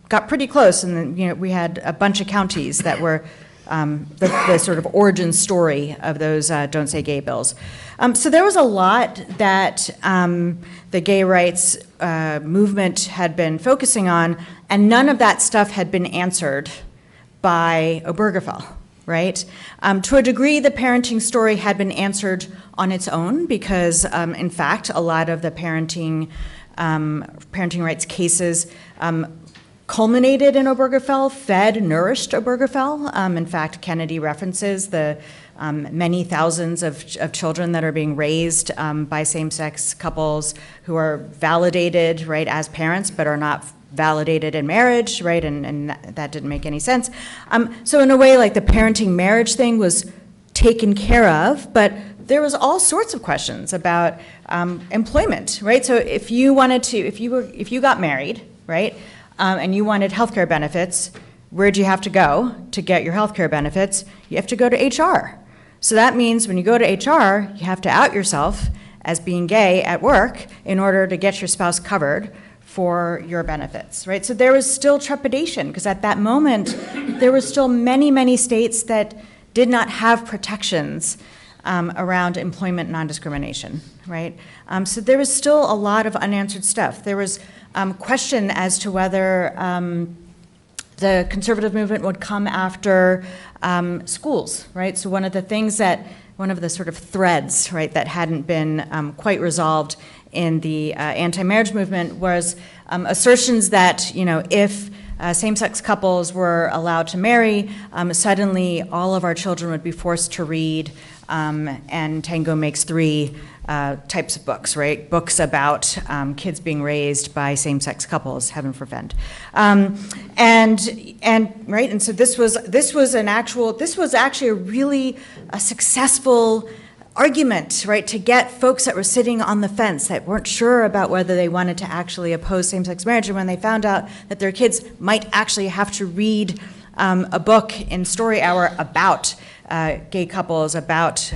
got pretty close, and then, we had a bunch of counties that were the sort of origin story of those Don't Say Gay bills. So there was a lot that the gay rights movement had been focusing on, and none of that stuff had been answered by Obergefell, right? To a degree, the parenting story had been answered on its own because, in fact, a lot of the parenting rights cases culminated in Obergefell, nourished Obergefell. In fact, Kennedy references the many thousands of children that are being raised by same-sex couples who are validated, right, as parents, but are not validated in marriage, right, and that didn't make any sense. So in a way, like, the parenting marriage thing was taken care of, but there was all sorts of questions about employment, right? So if you got married, right, and you wanted health care benefits, where'd you have to go to get your health care benefits? You have to go to HR. So that means when you go to HR, you have to out yourself as being gay at work in order to get your spouse covered for your benefits, right? So there was still trepidation, because at that moment, there were still many, many states that did not have protections around employment non-discrimination, right? So there was still a lot of unanswered stuff. There was question as to whether the conservative movement would come after schools, right? So one of the sort of threads, right, that hadn't been quite resolved in the anti-marriage movement was assertions that, if same-sex couples were allowed to marry, suddenly all of our children would be forced to read and Tango Makes Three types of books, right? Books about kids being raised by same-sex couples, heaven forfend. And so this was actually a really successful argument, right, to get folks that were sitting on the fence that weren't sure about whether they wanted to actually oppose same-sex marriage, and when they found out that their kids might actually have to read a book in story hour about gay couples, about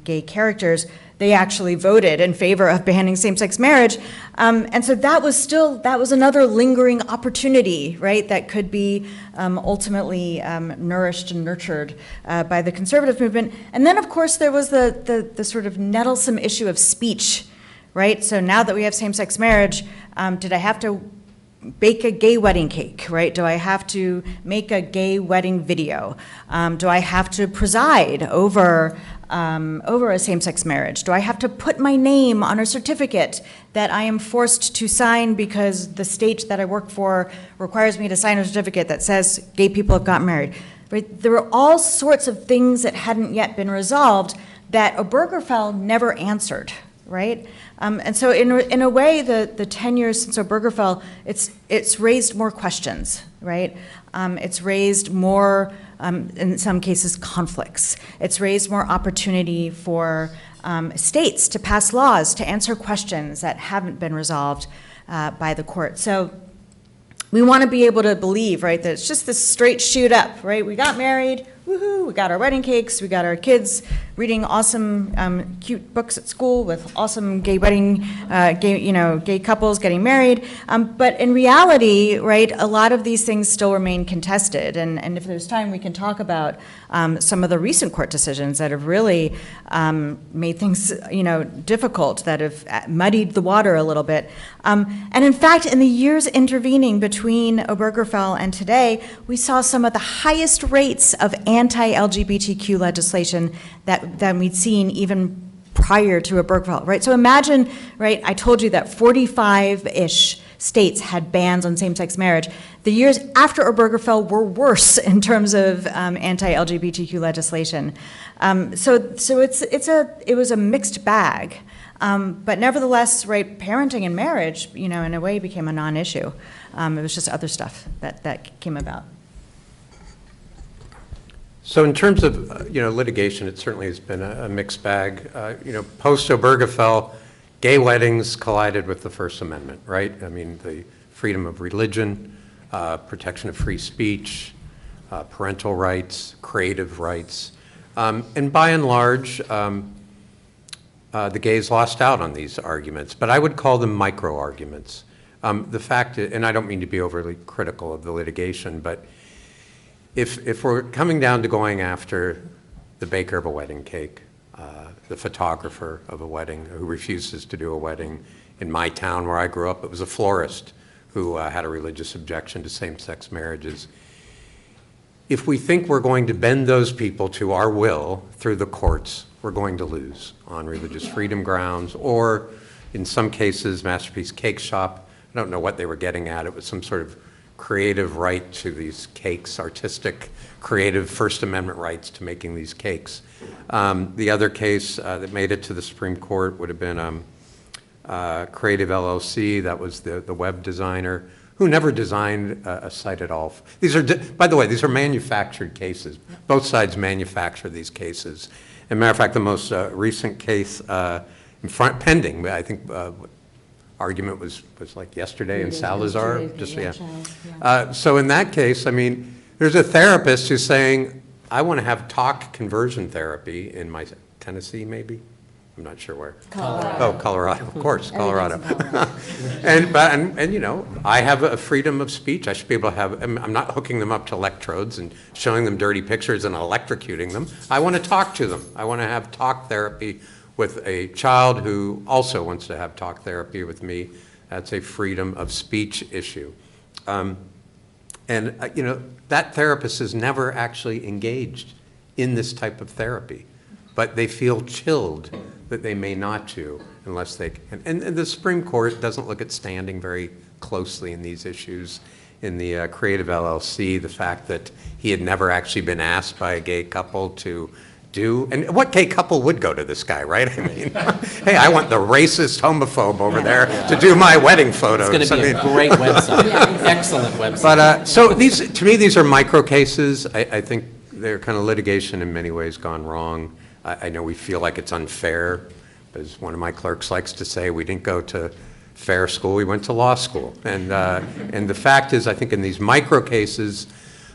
gay characters, they actually voted in favor of banning same-sex marriage. And so that was another lingering opportunity, right, that could be ultimately nourished and nurtured by the conservative movement. And then, of course, there was the sort of nettlesome issue of speech, right? So now that we have same-sex marriage, did I have to bake a gay wedding cake, right? Do I have to make a gay wedding video? Do I have to preside over a same-sex marriage? Do I have to put my name on a certificate that I am forced to sign because the state that I work for requires me to sign a certificate that says gay people have gotten married? Right? There were all sorts of things that hadn't yet been resolved that Obergefell never answered, right? And so in a way, the 10 years since Obergefell, it's raised more questions, right? It's raised more, in some cases, conflicts. It's raised more opportunity for states to pass laws, to answer questions that haven't been resolved by the court. So we want to be able to believe, right, that it's just this straight shoot up, right? We got married, woohoo, we got our wedding cakes, we got our kids reading awesome, cute books at school with awesome gay wedding, gay couples getting married. But in reality, right, a lot of these things still remain contested. And if there's time, we can talk about some of the recent court decisions that have really made things, difficult, that have muddied the water a little bit. And in fact, in the years intervening between Obergefell and today, we saw some of the highest rates of anti-LGBTQ legislation that we'd seen even prior to Obergefell, right? So imagine, right, I told you that 45-ish states had bans on same-sex marriage. The years after Obergefell were worse in terms of anti-LGBTQ legislation. So it was a mixed bag. But nevertheless, right, parenting and marriage, in a way became a non-issue. It was just other stuff that came about. So in terms of, litigation, it certainly has been a mixed bag. Post Obergefell, gay weddings collided with the First Amendment, right? I mean, the freedom of religion, protection of free speech, parental rights, creative rights. And by and large, the gays lost out on these arguments, but I would call them micro-arguments. The fact, and I don't mean to be overly critical of the litigation, but if we're coming down to going after the baker of a wedding cake, the photographer of a wedding who refuses to do a wedding, in my town where I grew up, it was a florist who had a religious objection to same-sex marriages. If we think we're going to bend those people to our will through the courts, we're going to lose on religious freedom grounds, or in some cases, Masterpiece Cake Shop, I don't know what they were getting at, it was some sort of creative right to these cakes, artistic, creative First Amendment rights to making these cakes. The other case that made it to the Supreme Court would have been Creative LLC, that was the web designer, who never designed a site at all. These are, by the way, these are manufactured cases. Both sides manufacture these cases. As a matter of fact, the most recent case pending, I think, argument was like yesterday in Salazar. So in that case, I mean, there's a therapist who's saying, I want to have talk conversion therapy in my Tennessee, maybe? I'm not sure where. Colorado. Oh, Colorado, of course, Colorado. and I have a freedom of speech. I should be able to have, I'm not hooking them up to electrodes and showing them dirty pictures and electrocuting them. I want to talk to them. I want to have talk therapy with a child who also wants to have talk therapy with me. That's a freedom of speech issue. That therapist is never actually engaged in this type of therapy, but they feel chilled that they may not to unless they can. And the Supreme Court doesn't look at standing very closely in these issues. In the Creative LLC, the fact that he had never actually been asked by a gay couple to do, and what gay couple would go to this guy, right? I mean, hey, I want the racist homophobe over there to do my wedding photos. It's going to be a great website, excellent website. But so to me, these are micro cases. I think they're kind of litigation in many ways gone wrong. I know we feel like it's unfair, but as one of my clerks likes to say, we didn't go to fair school, we went to law school. And the fact is, I think in these micro cases,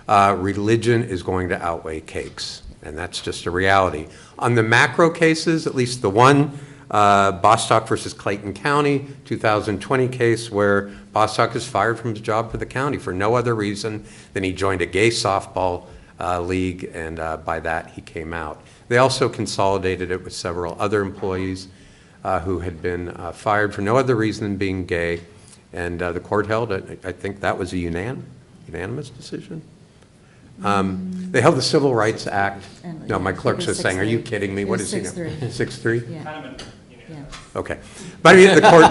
religion is going to outweigh cakes. And that's just a reality. On the macro cases, at least the one, Bostock versus Clayton County, 2020 case where Bostock is fired from his job for the county for no other reason than he joined a gay softball league, and by that he came out. They also consolidated it with several other employees who had been fired for no other reason than being gay, and the court held it. I think that was a unanimous decision. They held the Civil Rights Act. No, my clerk's just saying, are you kidding me? What is he now? 6'3"? Yeah. Okay. But I mean, the court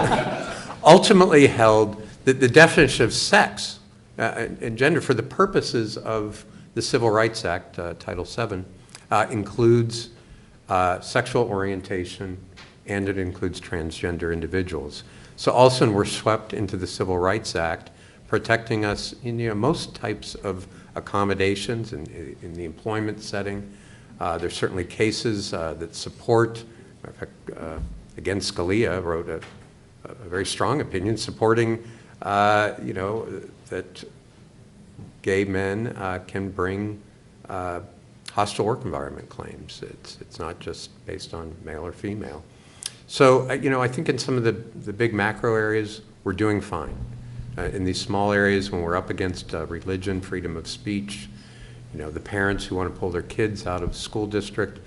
ultimately held that the definition of sex and gender for the purposes of the Civil Rights Act, Title VII, includes sexual orientation and it includes transgender individuals. So all of a sudden, we're swept into the Civil Rights Act, protecting us in most types of accommodations in the employment setting. There's certainly cases that support, in fact, again, Scalia wrote a very strong opinion supporting, that gay men can bring hostile work environment claims. It's not just based on male or female. So, I think in some of the big macro areas, we're doing fine. In these small areas, when we're up against religion, freedom of speech, the parents who want to pull their kids out of school district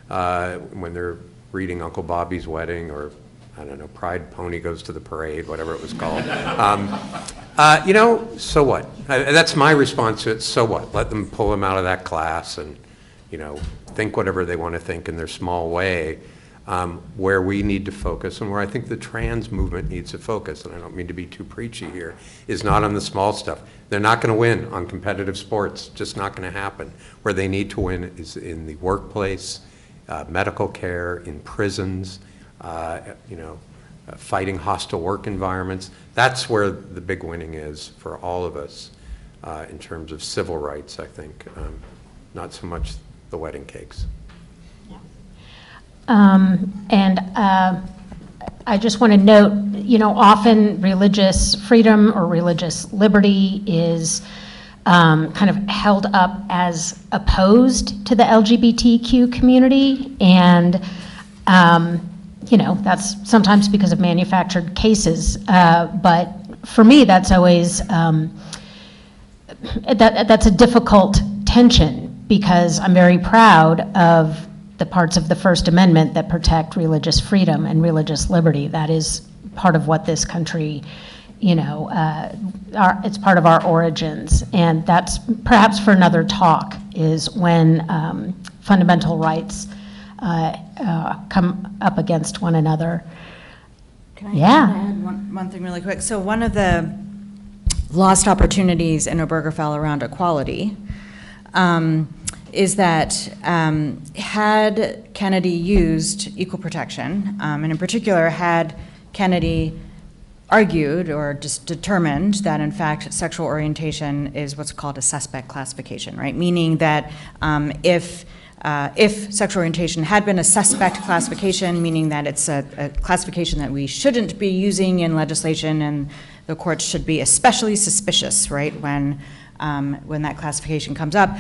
when they're reading Uncle Bobby's Wedding, or, I don't know, Pride Pony Goes to the Parade, whatever it was called. So what? That's my response to it. So what? Let them pull them out of that class and, think whatever they want to think in their small way. Where we need to focus, and where I think the trans movement needs to focus, and I don't mean to be too preachy here, is not on the small stuff. They're not going to win on competitive sports, just not going to happen. Where they need to win is in the workplace, medical care, in prisons, fighting hostile work environments. That's where the big winning is for all of us in terms of civil rights, I think, not so much the wedding cakes. I just want to note, often religious freedom or religious liberty is kind of held up as opposed to the LGBTQ community, and that's sometimes because of manufactured cases. But for me, that's always that's a difficult tension, because I'm very proud of the parts of the First Amendment that protect religious freedom and religious liberty. That is part of what this country, it's part of our origins. And that's perhaps for another talk, is when fundamental rights come up against one another. Can I Yeah. add one thing really quick? So one of the lost opportunities in Obergefell around equality is that had Kennedy used equal protection, and in particular had Kennedy argued or just determined that in fact sexual orientation is what's called a suspect classification, right? Meaning that if sexual orientation had been a suspect classification, meaning that it's a classification that we shouldn't be using in legislation, and the courts should be especially suspicious, right, when that classification comes up,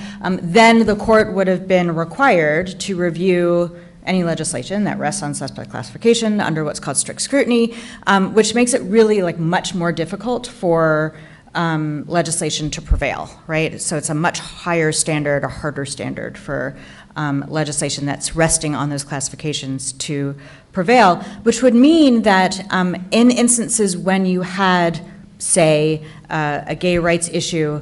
then the court would have been required to review any legislation that rests on suspect classification under what's called strict scrutiny, which makes it really much more difficult for legislation to prevail, right? So it's a much higher standard, a harder standard for legislation that's resting on those classifications to prevail, which would mean that in instances when you had, say, a gay rights issue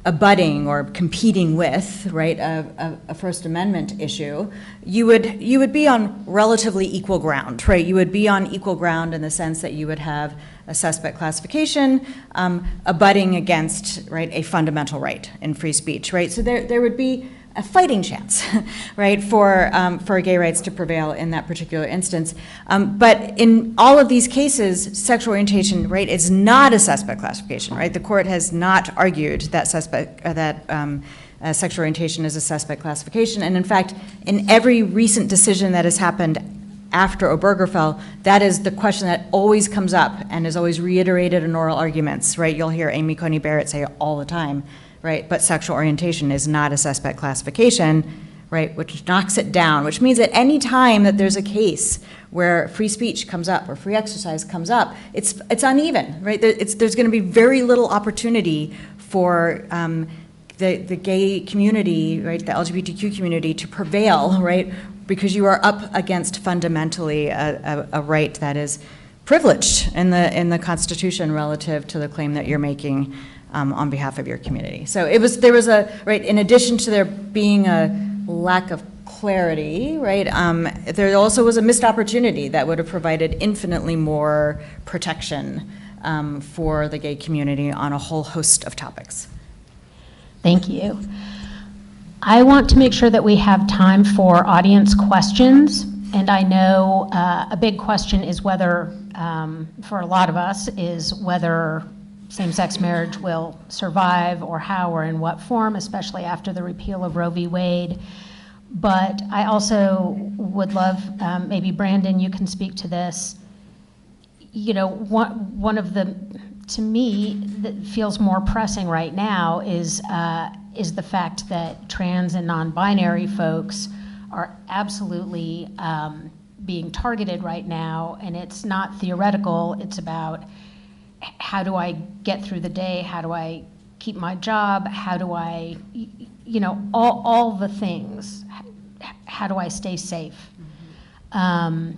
abutting or competing with, right, a First Amendment issue, you would be on relatively equal ground, right? You would be on equal ground in the sense that you would have a suspect classification abutting against, right, a fundamental right in free speech, right? So there would be a fighting chance, right, for gay rights to prevail in that particular instance. But in all of these cases, sexual orientation, right, is not a suspect classification, right? The court has not argued that sexual orientation is a suspect classification. And in fact, in every recent decision that has happened after Obergefell, that is the question that always comes up and is always reiterated in oral arguments, right? You'll hear Amy Coney Barrett say all the time, right, but sexual orientation is not a suspect classification, right, which knocks it down, which means at any time that there's a case where free speech comes up or free exercise comes up, it's uneven, right? There's going to be very little opportunity for the gay community, right, the LGBTQ community to prevail, right, because you are up against fundamentally a right that is privileged in the Constitution relative to the claim that you're making on behalf of your community. So there was right, in addition to there being a lack of clarity, right, there also was a missed opportunity that would have provided infinitely more protection for the gay community on a whole host of topics. Thank you. I want to make sure that we have time for audience questions. And I know a big question is whether, for a lot of us, is whether same-sex marriage will survive, or how or in what form, especially after the repeal of Roe v. Wade. But I also would love, maybe Brandon, you can speak to this. You know, one of the, to me, that feels more pressing right now is the fact that trans and non-binary folks are absolutely being targeted right now, and it's not theoretical. It's about, how do I get through the day? How do I keep my job? How do I, you know, all the things. How do I stay safe? And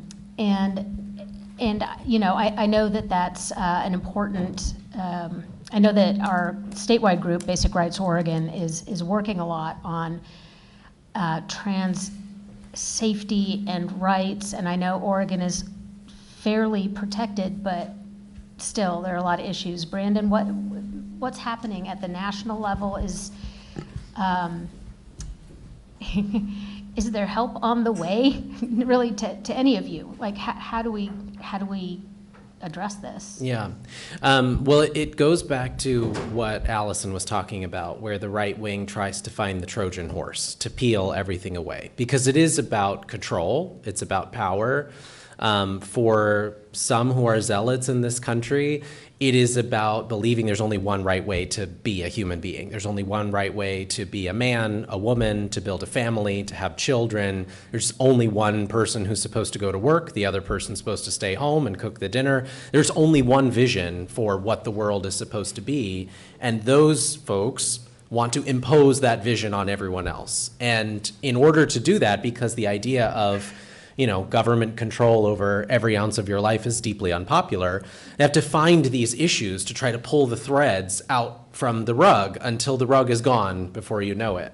you know, I know that that's an important, I know that our statewide group, Basic Rights Oregon, is working a lot on trans safety and rights, and I know Oregon is fairly protected, but still, there are a lot of issues. Brandon, what's happening at the national level? Is is there help on the way, really, to any of you? Like, how do we address this? Yeah. Well, it goes back to what Alison was talking about, where the right wing tries to find the Trojan horse to peel everything away, because it is about control. It's about power. For some who are zealots in this country, it is about believing there's only one right way to be a human being. There's only one right way to be a man, a woman, to build a family, to have children. There's only one person who's supposed to go to work. The other person's supposed to stay home and cook the dinner. There's only one vision for what the world is supposed to be. And those folks want to impose that vision on everyone else. And in order to do that, because the idea of government control over every ounce of your life is deeply unpopular, they have to find these issues to try to pull the threads out from the rug until the rug is gone before you know it.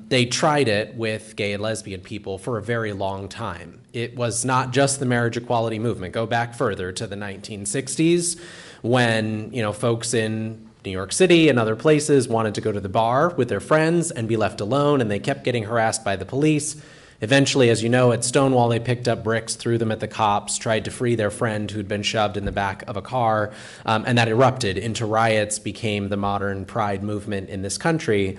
They tried it with gay and lesbian people for a very long time. It was not just the marriage equality movement. Go back further to the 1960s when, folks in New York City and other places wanted to go to the bar with their friends and be left alone, and they kept getting harassed by the police. Eventually, as you know, at Stonewall, they picked up bricks, threw them at the cops, tried to free their friend who'd been shoved in the back of a car, and that erupted into riots, became the modern pride movement in this country.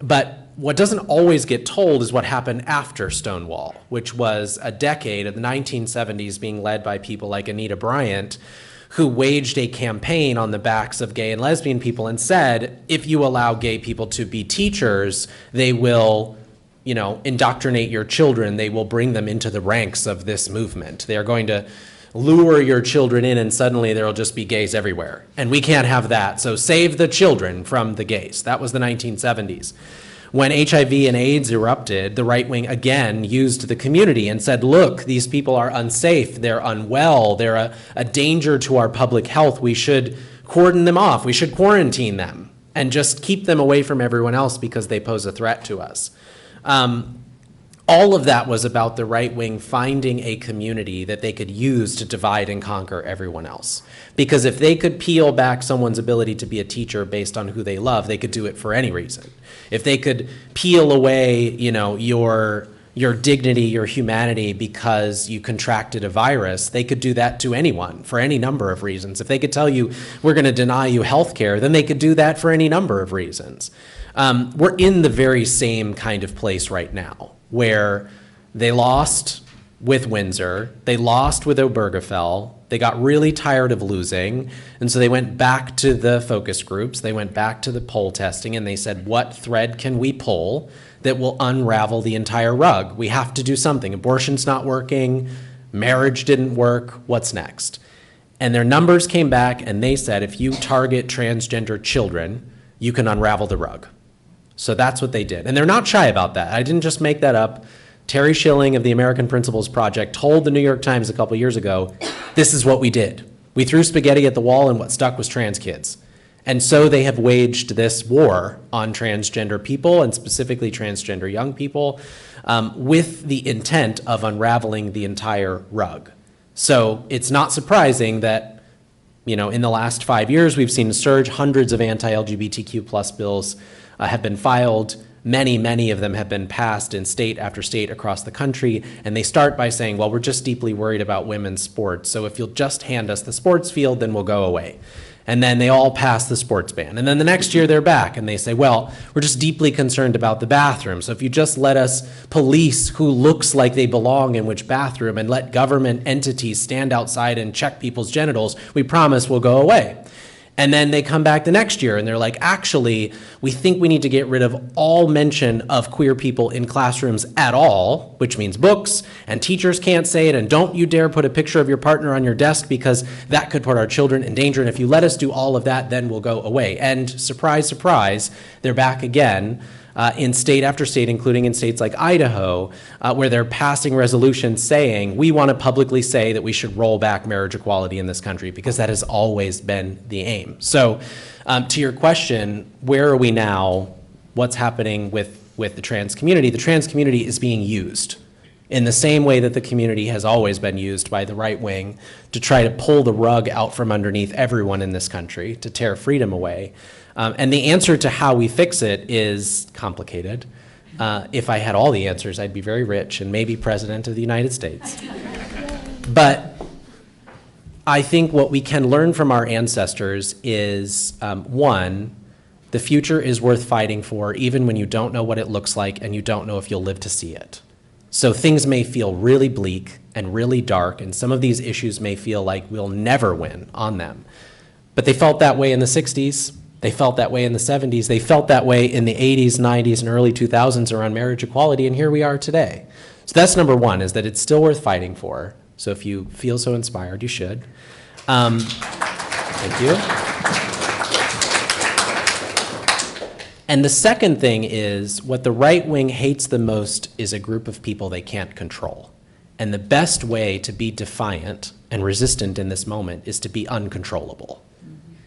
But what doesn't always get told is what happened after Stonewall, which was a decade of the 1970s being led by people like Anita Bryant, who waged a campaign on the backs of gay and lesbian people and said, if you allow gay people to be teachers, they will indoctrinate your children. They will bring them into the ranks of this movement. They are going to lure your children in, and suddenly there will just be gays everywhere. And we can't have that. So save the children from the gays. That was the 1970s. When HIV and AIDS erupted, the right wing again used the community and said, look, these people are unsafe. They're unwell. They're a danger to our public health. We should cordon them off. We should quarantine them and just keep them away from everyone else because they pose a threat to us. All of that was about the right wing finding a community that they could use to divide and conquer everyone else. Because if they could peel back someone's ability to be a teacher based on who they love, they could do it for any reason. If they could peel away, your dignity, your humanity because you contracted a virus, they could do that to anyone for any number of reasons. If they could tell you, we're going to deny you health care, then they could do that for any number of reasons. We're in the very same kind of place right now, where they lost with Windsor, they lost with Obergefell, they got really tired of losing, and so they went back to the focus groups, they went back to the poll testing, and they said, what thread can we pull that will unravel the entire rug? We have to do something. Abortion's not working, marriage didn't work, what's next? And their numbers came back, and they said, if you target transgender children, you can unravel the rug. So that's what they did. And they're not shy about that. I didn't just make that up. Terry Schilling of the American Principles Project told the New York Times a couple years ago, this is what we did. We threw spaghetti at the wall and what stuck was trans kids. And so they have waged this war on transgender people and specifically transgender young people with the intent of unraveling the entire rug. So it's not surprising that in the last 5 years, we've seen a surge. Hundreds of anti-LGBTQ plus bills have been filed. many of them have been passed in state after state across the country, and they start by saying, well, we're just deeply worried about women's sports, so if you'll just hand us the sports field, then we'll go away. And then they all pass the sports ban. And then the next year they're back and they say, well, we're just deeply concerned about the bathroom. So if you just let us police who looks like they belong in which bathroom and let government entities stand outside and check people's genitals, we promise we'll go away. And then they come back the next year and they're like, actually, we think we need to get rid of all mention of queer people in classrooms at all, which means books, and teachers can't say it, and don't you dare put a picture of your partner on your desk because that could put our children in danger, and if you let us do all of that, then we'll go away. And surprise, surprise, they're back again in state after state, including in states like Idaho, where they're passing resolutions saying, we want to publicly say that we should roll back marriage equality in this country, because that has always been the aim. So to your question, where are we now? What's happening with the trans community? The trans community is being used in the same way that the community has always been used by the right wing to try to pull the rug out from underneath everyone in this country, to tear freedom away. And the answer to how we fix it is complicated. If I had all the answers, I'd be very rich and maybe president of the United States. But I think what we can learn from our ancestors is, one, the future is worth fighting for even when you don't know what it looks like and you don't know if you'll live to see it. So things may feel really bleak and really dark, and some of these issues may feel like we'll never win on them. But they felt that way in the 60s. They felt that way in the 70s. They felt that way in the 80s, 90s, and early 2000s around marriage equality, and here we are today. So that's number one, is that it's still worth fighting for. So if you feel so inspired, you should. Thank you. And the second thing is, what the right wing hates the most is a group of people they can't control. And the best way to be defiant and resistant in this moment is to be uncontrollable.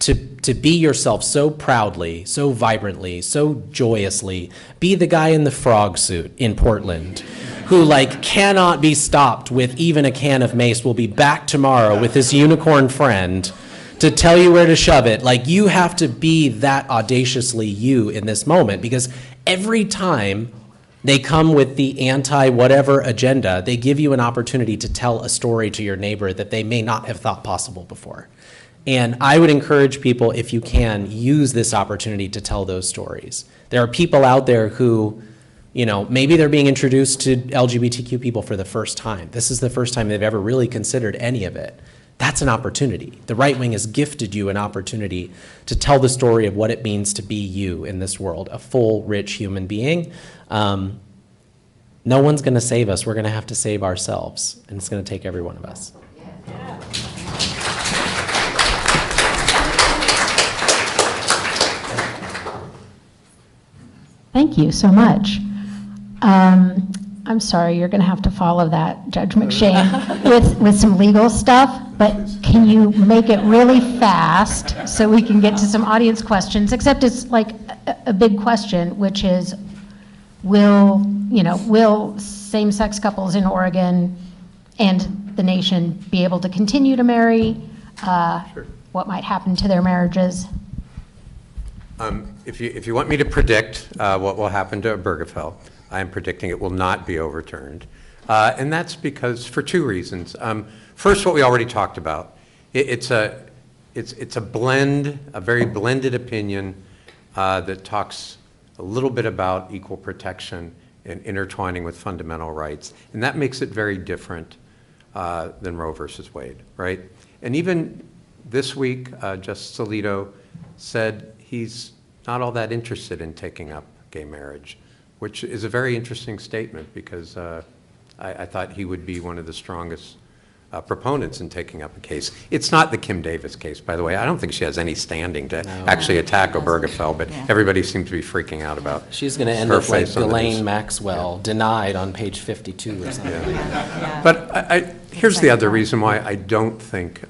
To be yourself so proudly, so vibrantly, so joyously. Be the guy in the frog suit in Portland who cannot be stopped with even a can of mace, will be back tomorrow with his unicorn friend to tell you where to shove it. You have to be that audaciously you in this moment, because every time they come with the anti-whatever agenda, they give you an opportunity to tell a story to your neighbor that they may not have thought possible before. And I would encourage people, if you can, use this opportunity to tell those stories. There are people out there who, maybe they're being introduced to LGBTQ people for the first time. This is the first time they've ever really considered any of it. That's an opportunity. The right wing has gifted you an opportunity to tell the story of what it means to be you in this world, a full, rich human being. No one's going to save us. We're going to have to save ourselves, and it's going to take every one of us. Thank you so much. I'm sorry, you're going to have to follow that, Judge McShane, with some legal stuff, but can you make it really fast so we can get to some audience questions, except it's a big question, which is, will same-sex couples in Oregon and the nation be able to continue to marry? Sure. What might happen to their marriages? If you want me to predict what will happen to Obergefell, I am predicting it will not be overturned. And that's because, for two reasons. First, what we already talked about. It's a blend, a very blended opinion that talks a little bit about equal protection and intertwining with fundamental rights. And that makes it very different than Roe versus Wade, right? And even this week, Justice Alito said he's not all that interested in taking up gay marriage, which is a very interesting statement, because I thought he would be one of the strongest proponents in taking up a case. It's not the Kim Davis case, by the way. I don't think she has any standing to actually attack Obergefell, but everybody seems to be freaking out about She's going to end up like Ghislaine Maxwell, denied on page 52 or something. Yeah. But here's the other reason why I don't think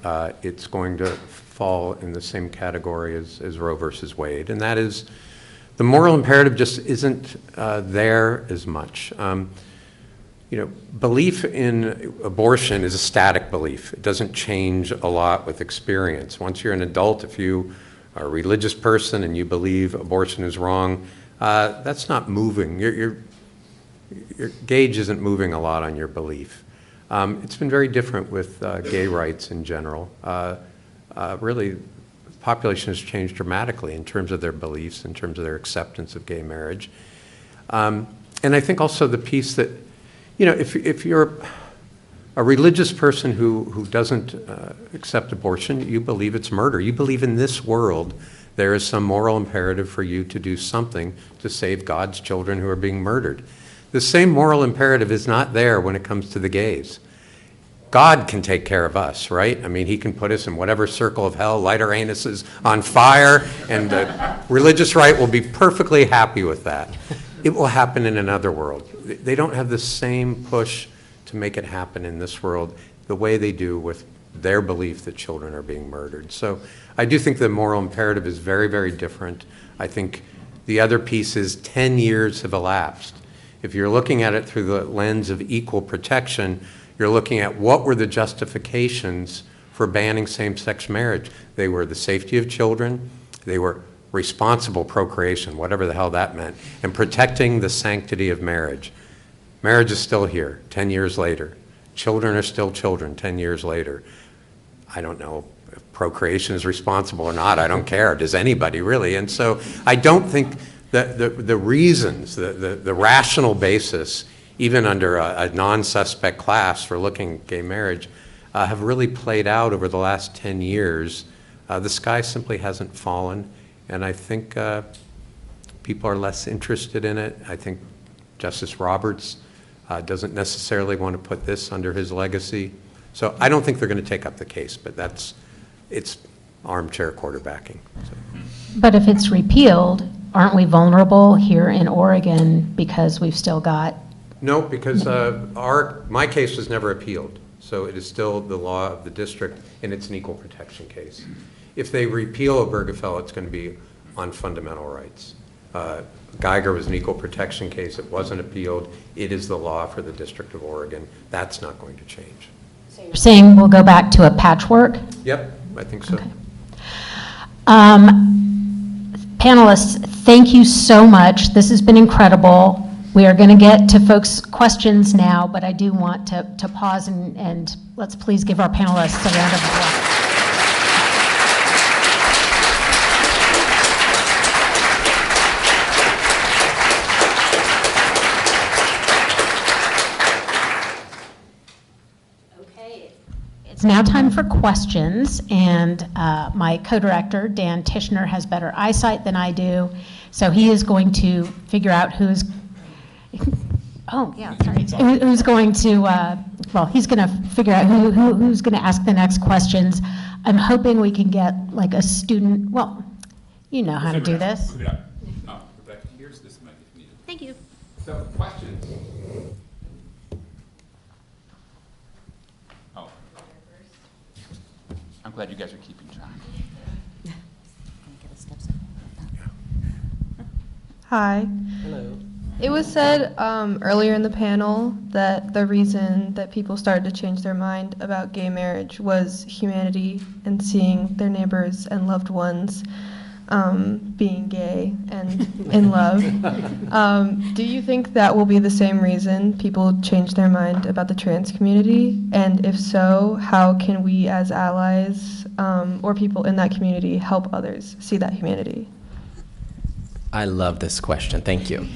it's going to fall in the same category as Roe versus Wade, and that is the moral imperative just isn't there as much. Belief in abortion is a static belief. It doesn't change a lot with experience. Once you're an adult, if you are a religious person and you believe abortion is wrong, that's not moving. Your gauge isn't moving a lot on your belief. It's been very different with gay rights in general. Really, the population has changed dramatically in terms of their beliefs, in terms of their acceptance of gay marriage. And I think also the piece that, you know, if you're a religious person who doesn't accept abortion, you believe it's murder. You believe in this world there is some moral imperative for you to do something to save God's children who are being murdered. The same moral imperative is not there when it comes to the gays. God can take care of us, right? I mean, he can put us in whatever circle of hell, light our anuses on fire, and the religious right will be perfectly happy with that. It will happen in another world. They don't have the same push to make it happen in this world the way they do with their belief that children are being murdered. So I do think the moral imperative is very, very different. I think the other piece is 10 years have elapsed. If you're looking at it through the lens of equal protection, you're looking at what were the justifications for banning same-sex marriage. They were the safety of children, they were responsible procreation, whatever the hell that meant, and protecting the sanctity of marriage. Marriage is still here 10 years later. Children are still children 10 years later. I don't know if procreation is responsible or not. I don't care. Does anybody really? And so I don't think that the reasons, the rational basis, even under a non-suspect class for looking at gay marriage, have really played out over the last 10 years. The sky simply hasn't fallen, and I think people are less interested in it. I think Justice Roberts doesn't necessarily want to put this under his legacy. So I don't think they're going to take up the case, but it's armchair quarterbacking. So. But if it's repealed, aren't we vulnerable here in Oregon because we've still got? No, because my case was never appealed, so it is still the law of the district, and it's an equal protection case. If they repeal Obergefell, it's going to be on fundamental rights. Geiger was an equal protection case. It wasn't appealed. It is the law for the District of Oregon. That's not going to change. So you're saying we'll go back to a patchwork? Yep, I think so. Okay. Panelists, thank you so much. This has been incredible. We are going to get to folks' questions now, but I do want to pause and let's please give our panelists a round of applause. It's now time for questions, and my co-director, Dan Tishner, has better eyesight than I do, so he is going to figure out who's, who's going to, he's going to figure out who's going to ask the next questions. I'm hoping we can get like a student, well, you know how to do this. Rebecca, here's this mic if needed. Thank you. So, questions? Oh. I'm glad you guys are keeping track. Hi. Hello. It was said earlier in the panel that the reason that people started to change their mind about gay marriage was humanity and seeing their neighbors and loved ones being gay and in love. Do you think that will be the same reason people change their mind about the trans community? And if so, how can we as allies or people in that community help others see that humanity? I love this question. Thank you.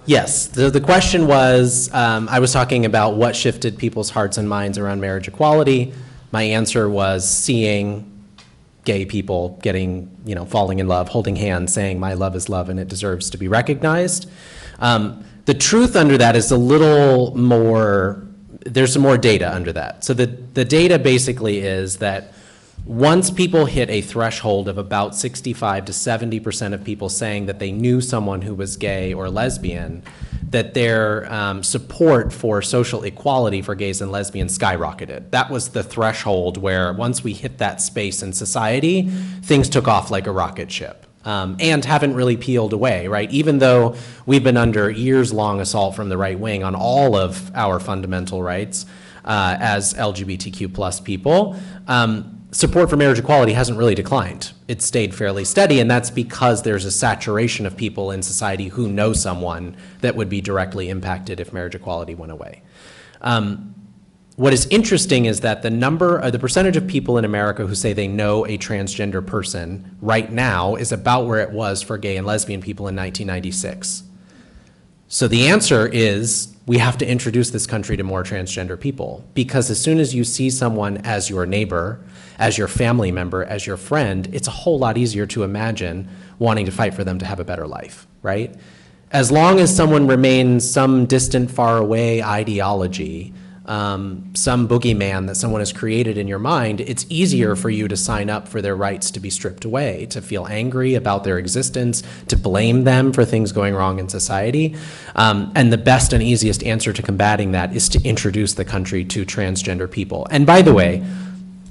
Yes, the question was, I was talking about what shifted people's hearts and minds around marriage equality. My answer was seeing gay people getting, falling in love, holding hands, saying my love is love and it deserves to be recognized. The truth under that is a little more, there's some more data under that. So the data basically is that once people hit a threshold of about 65 to 70% of people saying that they knew someone who was gay or lesbian, that their support for social equality for gays and lesbians skyrocketed. That was the threshold where once we hit that space in society, things took off like a rocket ship. And haven't really peeled away, right? Even though we've been under years-long assault from the right wing on all of our fundamental rights as LGBTQ plus people, support for marriage equality hasn't really declined. It's stayed fairly steady, and that's because there's a saturation of people in society who know someone that would be directly impacted if marriage equality went away. What is interesting is that the percentage of people in America who say they know a transgender person right now is about where it was for gay and lesbian people in 1996. So the answer is we have to introduce this country to more transgender people, because as soon as you see someone as your neighbor, as your family member, as your friend, it's a whole lot easier to imagine wanting to fight for them to have a better life, right? As long as someone remains some distant, far away ideology, some boogeyman that someone has created in your mind, it's easier for you to sign up for their rights to be stripped away, to feel angry about their existence, to blame them for things going wrong in society. And the best and easiest answer to combating that is to introduce the country to transgender people. And by the way,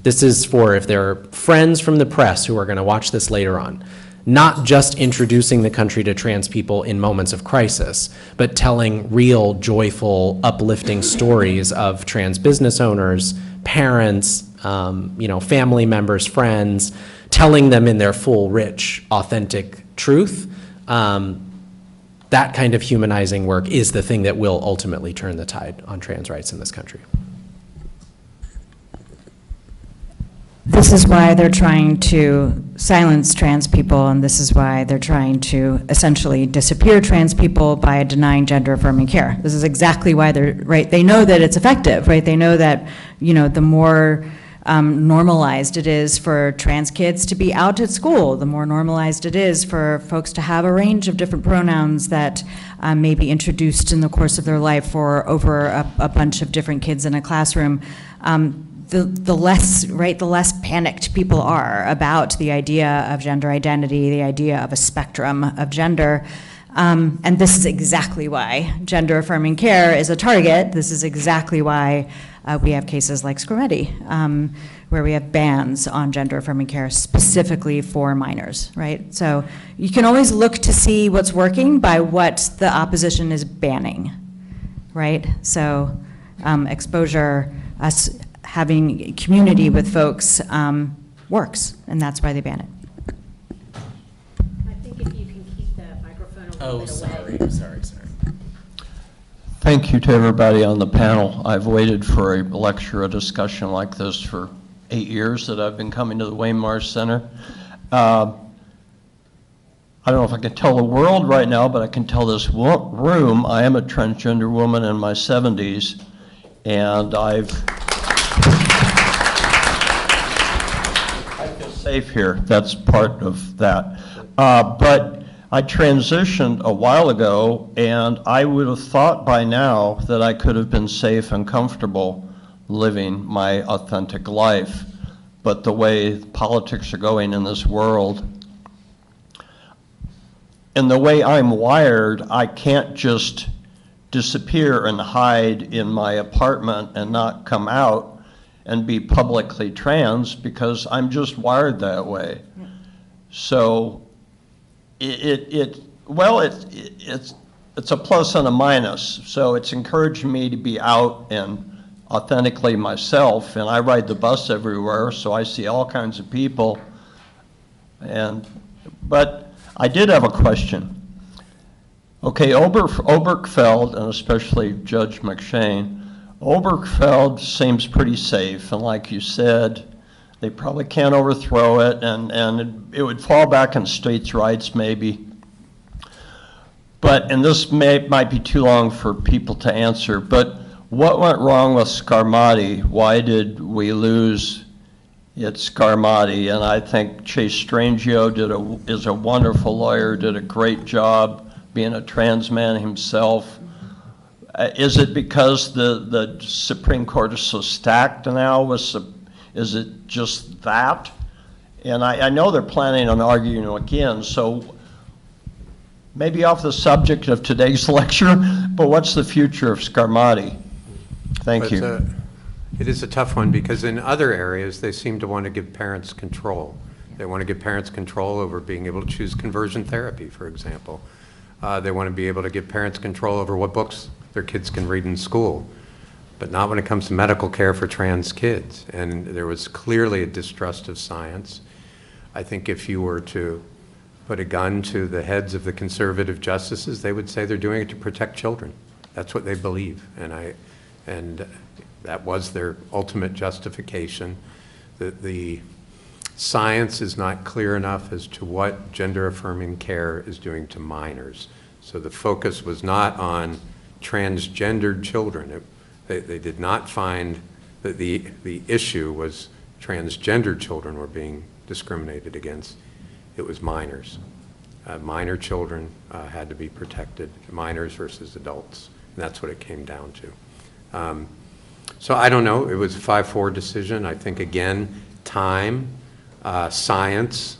this is for if there are friends from the press who are going to watch this later on. Not just introducing the country to trans people in moments of crisis, but telling real, joyful, uplifting stories of trans business owners, parents, family members, friends, telling them in their full, rich, authentic truth. That kind of humanizing work is the thing that will ultimately turn the tide on trans rights in this country. This is why they're trying to silence trans people, and this is why they're trying to essentially disappear trans people by denying gender-affirming care. This is exactly why they're, right, they know that it's effective, right? They know that, the more normalized it is for trans kids to be out at school, the more normalized it is for folks to have a range of different pronouns that may be introduced in the course of their life or over a bunch of different kids in a classroom. The less panicked people are about the idea of gender identity, the idea of a spectrum of gender. And this is exactly why gender affirming care is a target. This is exactly why we have cases like Scrimetti, where we have bans on gender affirming care specifically for minors, right? So you can always look to see what's working by what the opposition is banning, right? So exposure, us having community with folks works, and that's why they ban it. I think if you can keep the microphone a little bit away. Sorry. Thank you to everybody on the panel. I've waited for a lecture, a discussion like this for 8 years that I've been coming to the Wayne Marsh Center. I don't know if I can tell the world right now, but I can tell this room, I am a transgender woman in my 70s, and I feel safe here. That's part of that. But I transitioned a while ago, and I would have thought by now that I could have been safe and comfortable living my authentic life. But the way politics are going in this world, and the way I'm wired, I can't just disappear and hide in my apartment and not come out and be publicly trans, because I'm just wired that way. So it's a plus and a minus. So it's encouraged me to be out and authentically myself, and I ride the bus everywhere, so I see all kinds of people. But I did have a question. Okay, Obergefell, and especially Judge McShane, Obergefell seems pretty safe, and like you said, they probably can't overthrow it, and it would fall back on states' rights maybe. But, and this might be too long for people to answer, but what went wrong with Scarmati? Why did we lose at Scarmati? And I think Chase Strangio is a wonderful lawyer, did a great job being a trans man himself. Is it because the Supreme Court is so stacked now? Is it just that? And I know they're planning on arguing again, so maybe off the subject of today's lecture, but what's the future of Scarmati? Thank you. It is a tough one, because in other areas, they seem to want to give parents control. They want to give parents control over being able to choose conversion therapy, for example. They want to be able to give parents control over what books their kids can read in school. but not when it comes to medical care for trans kids. And there was clearly a distrust of science. I think if you were to put a gun to the heads of the conservative justices, they would say they're doing it to protect children. That's what they believe. And that was their ultimate justification. The science is not clear enough as to what gender-affirming care is doing to minors. So the focus was not on transgendered children. They did not find that the issue was transgendered children were being discriminated against. It was minors. Minor children had to be protected, minors versus adults. And that's what it came down to. So I don't know. It was a 5-4 decision. I think, again, time, science,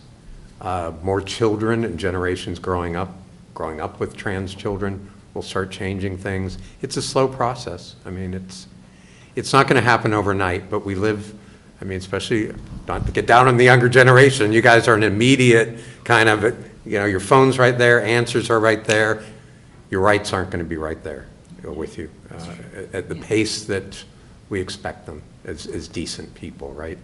more children and generations growing up with trans children will start changing things. It's a slow process. I mean, it's not going to happen overnight, but we live, I mean, especially, not to get down on the younger generation, you guys are an immediate kind of, you know, your phone's right there, answers are right there. Your rights aren't going to be right there with you at the pace that we expect them as decent people, right?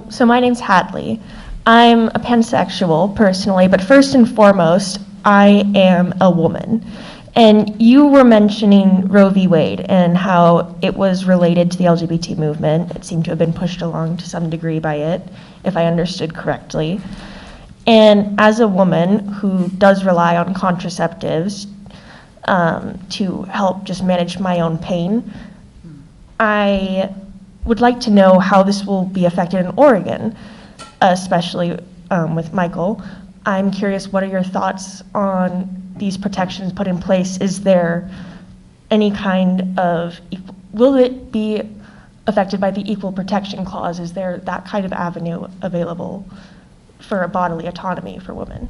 So my name's Hadley. I'm a pansexual personally, but first and foremost, I am a woman. And you were mentioning Roe v. Wade and how it was related to the LGBT movement. It seemed to have been pushed along to some degree by it, if I understood correctly. And as a woman who does rely on contraceptives to help just manage my own pain, I would like to know how this will be affected in Oregon, especially with Michael. I'm curious, what are your thoughts on these protections put in place? Is there any kind of, will it be affected by the Equal Protection Clause? Is there that kind of avenue available for a bodily autonomy for women?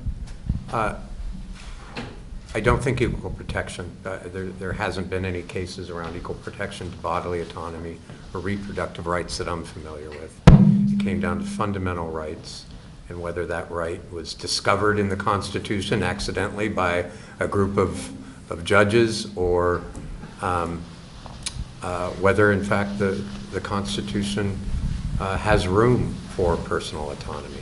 I don't think equal protection, there hasn't been any cases around equal protection to bodily autonomy or reproductive rights that I'm familiar with. It came down to fundamental rights and whether that right was discovered in the Constitution accidentally by a group of judges or whether in fact the Constitution has room for personal autonomy.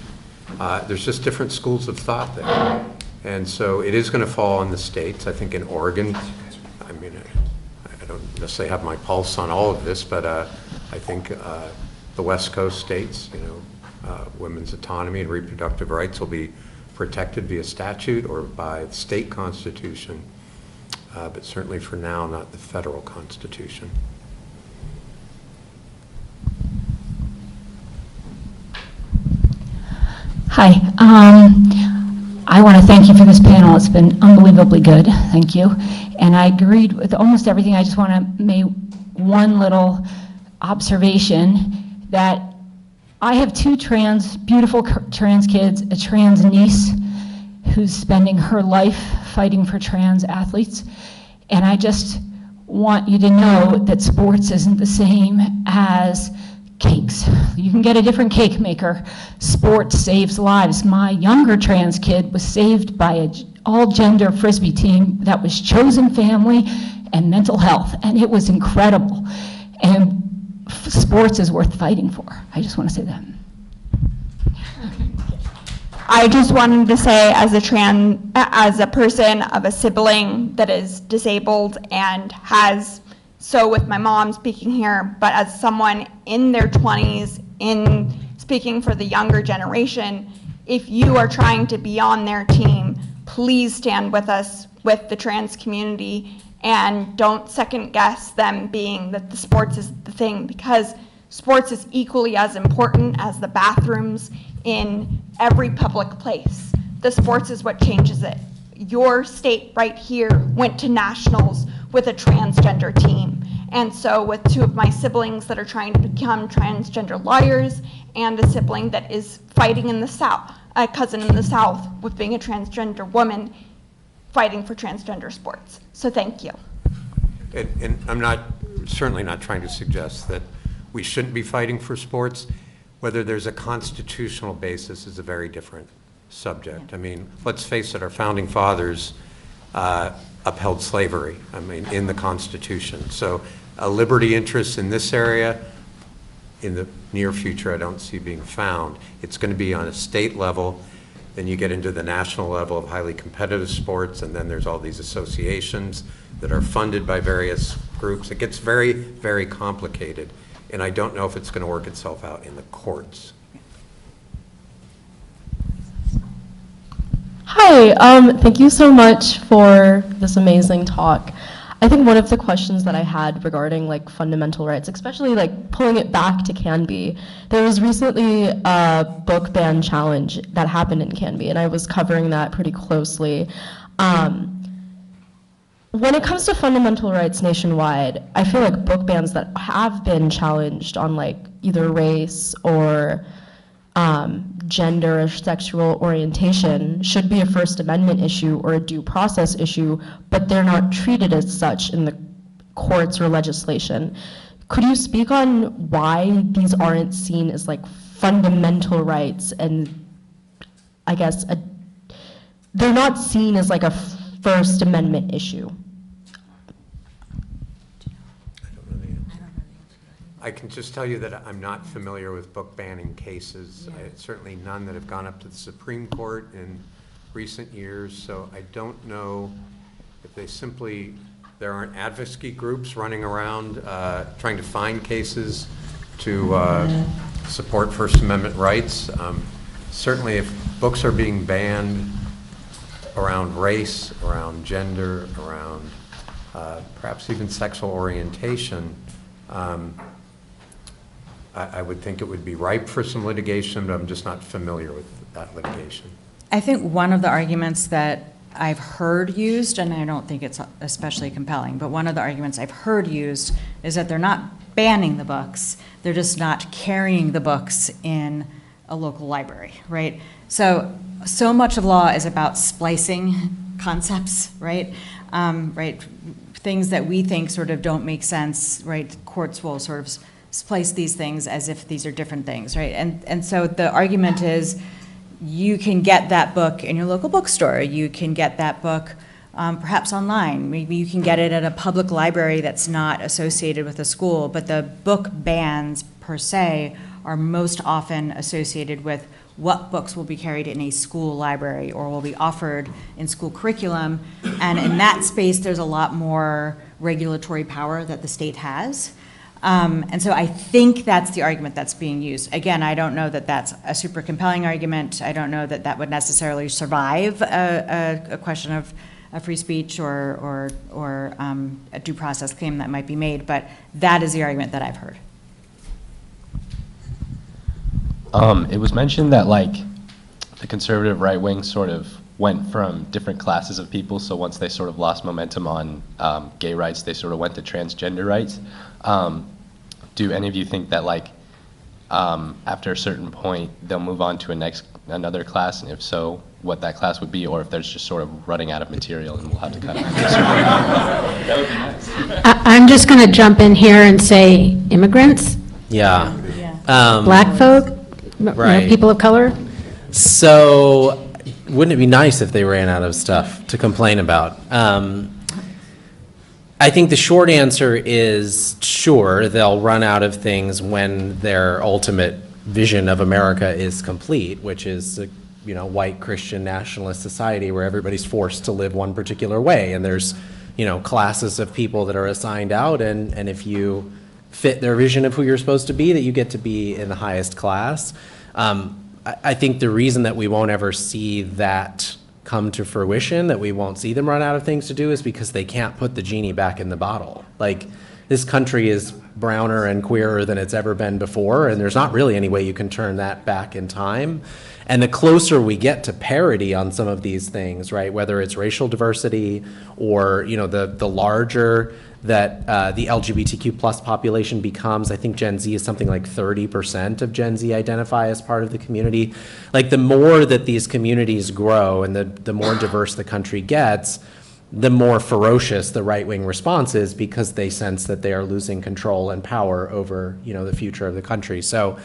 There's just different schools of thought there. And so it is going to fall on the states. I think in Oregon, I mean, I don't necessarily have my pulse on all of this, but I think the West Coast states, you know, women's autonomy and reproductive rights will be protected via statute or by the state constitution, but certainly for now, not the federal constitution. Hi. I want to thank you for this panel. It's been unbelievably good. Thank you. And I agreed with almost everything. I just want to make one little observation that I have two beautiful trans kids, a trans niece who's spending her life fighting for trans athletes. And I just want you to know that sports isn't the same as cakes. You can get a different cake maker. Sport saves lives. My younger trans kid was saved by an all-gender Frisbee team that was chosen family and mental health, and it was incredible. And sports is worth fighting for. I just want to say that. I just wanted to say, as a person of a sibling that is disabled and has, so with my mom speaking here, but as someone in their 20s, in speaking for the younger generation, if you are trying to be on their team, please stand with us, with the trans community, and don't second guess them being that the sports is the thing, because sports is equally as important as the bathrooms in every public place. The sports is what changes it. Your state right here went to nationals with a transgender team. And so with two of my siblings that are trying to become transgender lawyers and a sibling that is fighting in the South, a cousin in the South with being a transgender woman, fighting for transgender sports. So thank you. And I'm certainly not trying to suggest that we shouldn't be fighting for sports. Whether there's a constitutional basis is a very different subject. I mean, let's face it, our founding fathers upheld slavery, I mean, in the Constitution. So a liberty interest in this area, in the near future, I don't see being found. It's going to be on a state level. Then you get into the national level of highly competitive sports, and then there's all these associations that are funded by various groups. It gets very, very complicated, and I don't know if it's going to work itself out in the courts. Hi, thank you so much for this amazing talk. I think one of the questions that I had regarding like fundamental rights, especially like pulling it back to Canby, there was recently a book ban challenge that happened in Canby, and I was covering that pretty closely. When it comes to fundamental rights nationwide, I feel like book bans that have been challenged on like either race or gender or sexual orientation should be a First Amendment issue or a due process issue, but they're not treated as such in the courts or legislation. Could you speak on why these aren't seen as like fundamental rights, and I guess they're not seen as like a First Amendment issue? I can just tell you that I'm not familiar with book banning cases. Certainly none that have gone up to the Supreme Court in recent years, so I don't know if there aren't advocacy groups running around trying to find cases to support First Amendment rights. Certainly if books are being banned around race, around gender, around perhaps even sexual orientation, I would think it would be ripe for some litigation, but I'm just not familiar with that litigation. I think one of the arguments that I've heard used, and I don't think it's especially compelling, but one of the arguments I've heard used is that they're not banning the books, they're just not carrying the books in a local library, right? So much of law is about splicing concepts, right? Right? Things that we think sort of don't make sense, right? Courts will sort of splice these things as if these are different things, right? And so the argument is you can get that book in your local bookstore. You can get that book perhaps online. Maybe you can get it at a public library that's not associated with a school, but the book bans per se are most often associated with what books will be carried in a school library or will be offered in school curriculum. And in that space, there's a lot more regulatory power that the state has. And so I think that's the argument that's being used. Again, I don't know that that's a super compelling argument. I don't know that that would necessarily survive a question of free speech or a due process claim that might be made, but that is the argument that I've heard. It was mentioned that like the conservative right wing sort of went from different classes of people, so once they sort of lost momentum on gay rights, they sort of went to transgender rights. Do any of you think that like after a certain point they'll move on to another class, and if so, what that class would be, or if there's just sort of running out of material and we'll have to kind of that would be nice. I'm just going to jump in here and say immigrants, Yeah. black folk, Right. people of color. So wouldn't it be nice if they ran out of stuff to complain about? I think the short answer is sure, they'll run out of things when their ultimate vision of America is complete, which is a white Christian nationalist society where everybody's forced to live one particular way, and there's classes of people that are assigned out, and if you fit their vision of who you're supposed to be, that you get to be in the highest class. I think the reason that we won't ever see that come to fruition, that we won't see them run out of things to do, is because they can't put the genie back in the bottle. Like, this country is browner and queerer than it's ever been before, and there's not really any way you can turn that back in time. And the closer we get to parity on some of these things, right, whether it's racial diversity or the larger that the LGBTQ plus population becomes, I think Gen Z is something like 30% of Gen Z identify as part of the community. Like, the more that these communities grow and the more diverse the country gets, the more ferocious the right-wing response is, because they sense that they are losing control and power over the future of the country. So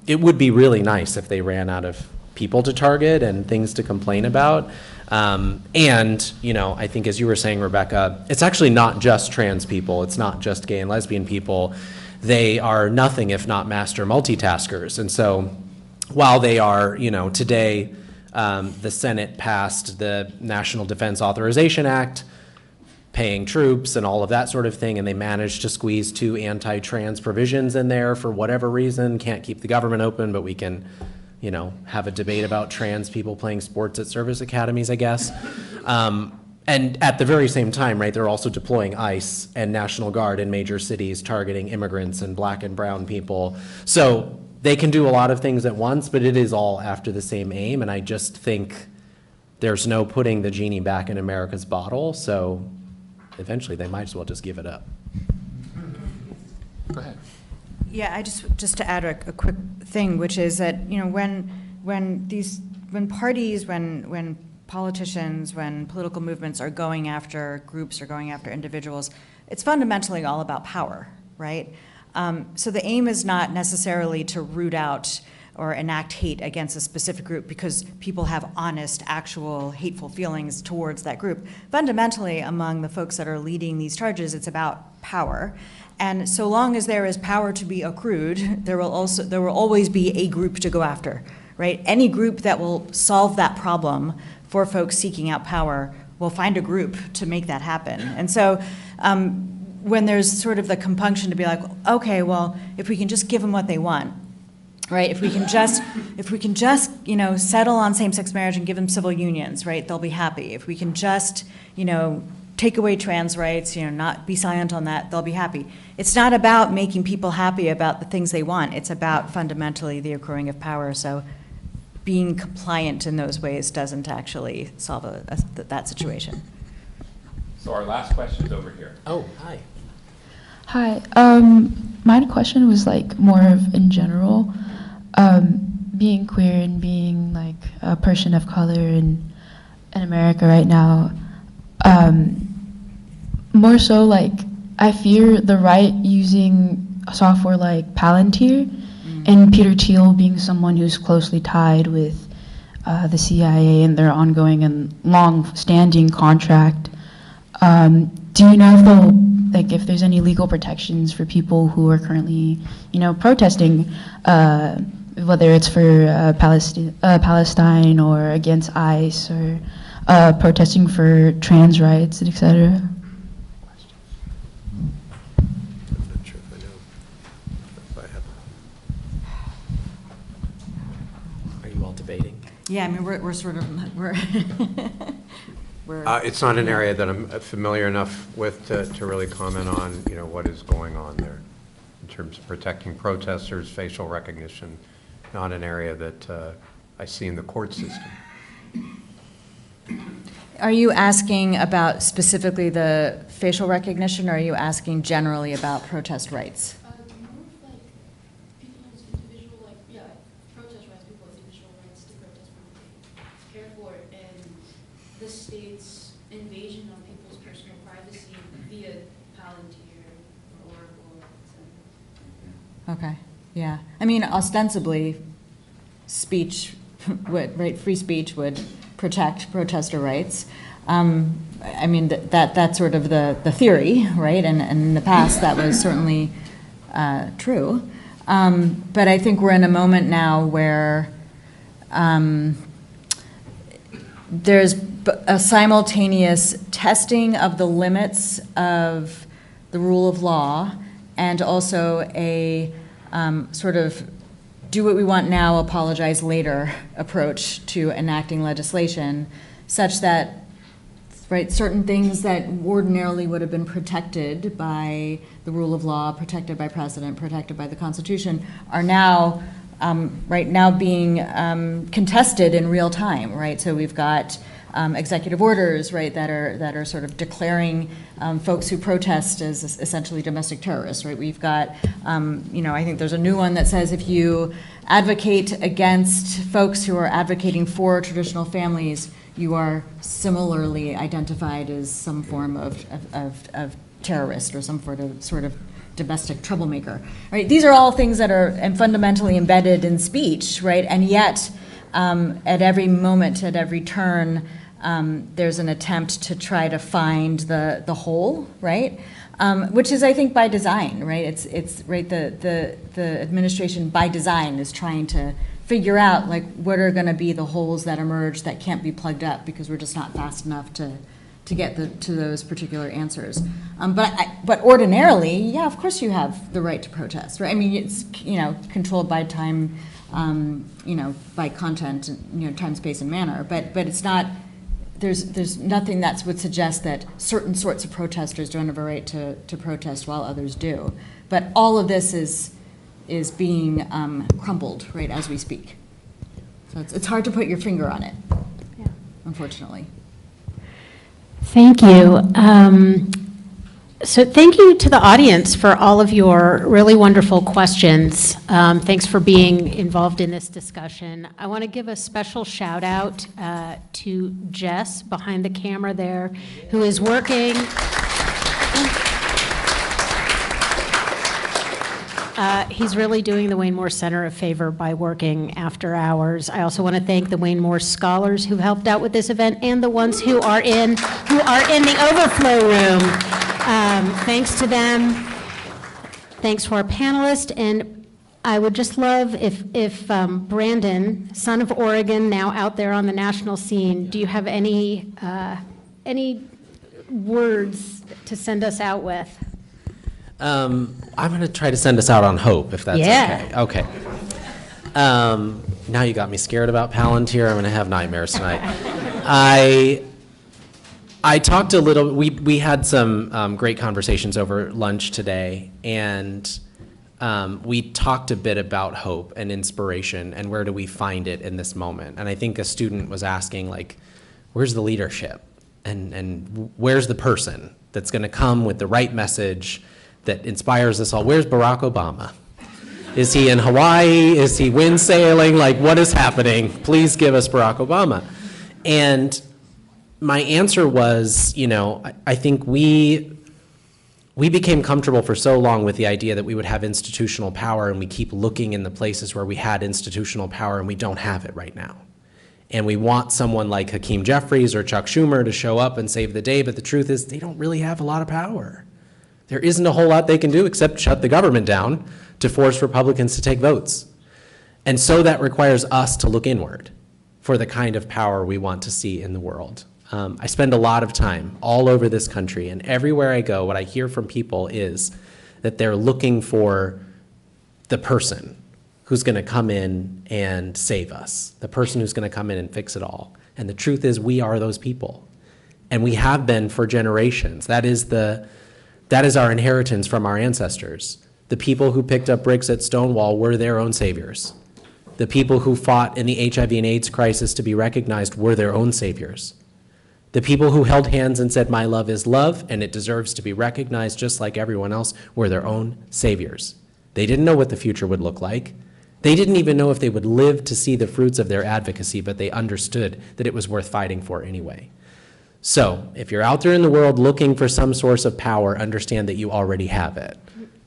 it would be really nice if they ran out of people to target and things to complain about. And, you know, I think as you were saying, Rebecca, it's actually not just trans people. It's not just gay and lesbian people. They are nothing if not master multitaskers. And so while they are, you know, today the Senate passed the National Defense Authorization Act, paying troops and all of that sort of thing, and they managed to squeeze 2 anti-trans provisions in there for whatever reason. Can't keep the government open, but we can, you know, have a debate about trans people playing sports at service academies, I guess. And at the very same time, right, they're also deploying ICE and National Guard in major cities targeting immigrants and black and brown people. So they can do a lot of things at once, but it is all after the same aim. And I just think there's no putting the genie back in America's bottle. So eventually they might as well just give it up. Go ahead. Yeah, I just to add a quick thing, which is that, you know, when parties, when politicians, when political movements are going after groups or going after individuals, it's fundamentally all about power, right? So the aim is not necessarily to root out or enact hate against a specific group because people have honest, actual hateful feelings towards that group. Fundamentally, among the folks that are leading these charges, it's about power. And so long as there is power to be accrued, there will always be a group to go after, right? Any group that will solve that problem for folks seeking out power will find a group to make that happen. And so when there's sort of the compunction to be like, okay, well, if we can just give them what they want, right? If we can just, you know, settle on same-sex marriage and give them civil unions, right? They'll be happy. If we can just, you know, take away trans rights, you know, not be silent on that, they'll be happy. It's not about making people happy about the things they want. It's about fundamentally the accruing of power. So being compliant in those ways doesn't actually solve that situation. So our last question is over here. Oh, hi. Hi. My question was like more of in general, being queer and being like a person of color in America right now. More so like I fear the right using software like Palantir, and Peter Thiel being someone who's closely tied with the CIA and their ongoing and long-standing contract. Do you know if if there's any legal protections for people who are currently, you know, protesting, whether it's for Palestine or against ICE or protesting for trans rights, etc.? I'm not sure if I know if I have. Are you all debating? Yeah, I mean, we're sort of, we're It's not an area that I'm familiar enough with to really comment on, you know, what is going on there in terms of protecting protesters, facial recognition, not an area that I see in the court system. Are you asking about specifically the facial recognition, or are you asking generally about protest rights? More of like people's individual, like, yeah, protest rights, people's individual rights to protest for what they care for, and the state's invasion of people's personal privacy via Palantir or Oracle, etc. Okay, yeah. I mean, ostensibly, speech would, right, free speech would protect protester rights. I mean, that's sort of the theory, right? And in the past, that was certainly true. But I think we're in a moment now where there's a simultaneous testing of the limits of the rule of law, and also a sort of do what we want now, apologize later approach to enacting legislation, such that, right, certain things that ordinarily would have been protected by the rule of law, protected by precedent, protected by the Constitution, are now, right now being contested in real time, right? So we've got executive orders, right, that are sort of declaring folks who protest as essentially domestic terrorists, right? We've got, you know, I think there's a new one that says if you advocate against folks who are advocating for traditional families, you are similarly identified as some form of terrorist or some sort of domestic troublemaker, right? These are all things that are fundamentally embedded in speech, right? And yet, at every moment, at every turn, there's an attempt to try to find the whole, right? Which is, I think, by design, right? It's right. The administration by design is trying to figure out like what are going to be the holes that emerge that can't be plugged up because we're just not fast enough to get to those particular answers. But ordinarily, yeah, of course you have the right to protest, right? I mean, it's controlled by time, by content, time, space, and manner. But it's not. There's nothing that would suggest that certain sorts of protesters don't have a right to protest while others do. But all of this is being crumbled right as we speak. So it's hard to put your finger on it, unfortunately. Thank you. So thank you to the audience for all of your really wonderful questions. Thanks for being involved in this discussion. I want to give a special shout out to Jess behind the camera there, who is working. He's really doing the Wayne Moore Center a favor by working after hours. I also want to thank the Wayne Moore scholars who helped out with this event and the ones who are in the overflow room. Thanks to them. Thanks to our panelists. And I would just love if Brandon, son of Oregon, now out there on the national scene, do you have any words to send us out with? I'm going to try to send us out on hope, if that's okay. Okay. Now you got me scared about Palantir. I'm going to have nightmares tonight. I talked a little, we had some great conversations over lunch today, and we talked a bit about hope and inspiration and where do we find it in this moment. And I think a student was asking, like, where's the leadership? And where's the person that's going to come with the right message that inspires us all? Where's Barack Obama? Is he in Hawaii? Is he wind sailing? Like, what is happening? Please give us Barack Obama. And my answer was, I think we became comfortable for so long with the idea that we would have institutional power, and we keep looking in the places where we had institutional power and we don't have it right now. And we want someone like Hakeem Jeffries or Chuck Schumer to show up and save the day, but the truth is they don't really have a lot of power. There isn't a whole lot they can do except shut the government down to force Republicans to take votes. And so that requires us to look inward for the kind of power we want to see in the world. I spend a lot of time all over this country, and everywhere I go, what I hear from people is that they're looking for the person who's going to come in and save us, the person who's going to come in and fix it all. And the truth is, we are those people, and we have been for generations. That is our inheritance from our ancestors. The people who picked up bricks at Stonewall were their own saviors. The people who fought in the HIV and AIDS crisis to be recognized were their own saviors. The people who held hands and said, "My love is love, and it deserves to be recognized just like everyone else," were their own saviors. They didn't know what the future would look like. They didn't even know if they would live to see the fruits of their advocacy, but they understood that it was worth fighting for anyway. So if you're out there in the world looking for some source of power, understand that you already have it,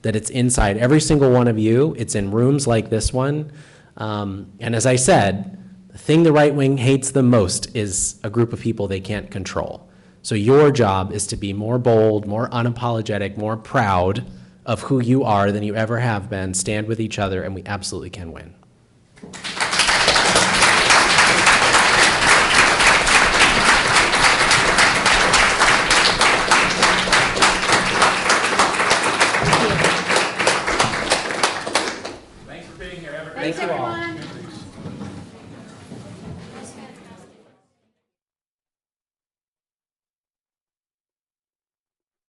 that it's inside every single one of you. It's in rooms like this one. And as I said, the thing the right wing hates the most is a group of people they can't control. So your job is to be more bold, more unapologetic, more proud of who you are than you ever have been. Stand with each other, and we absolutely can win.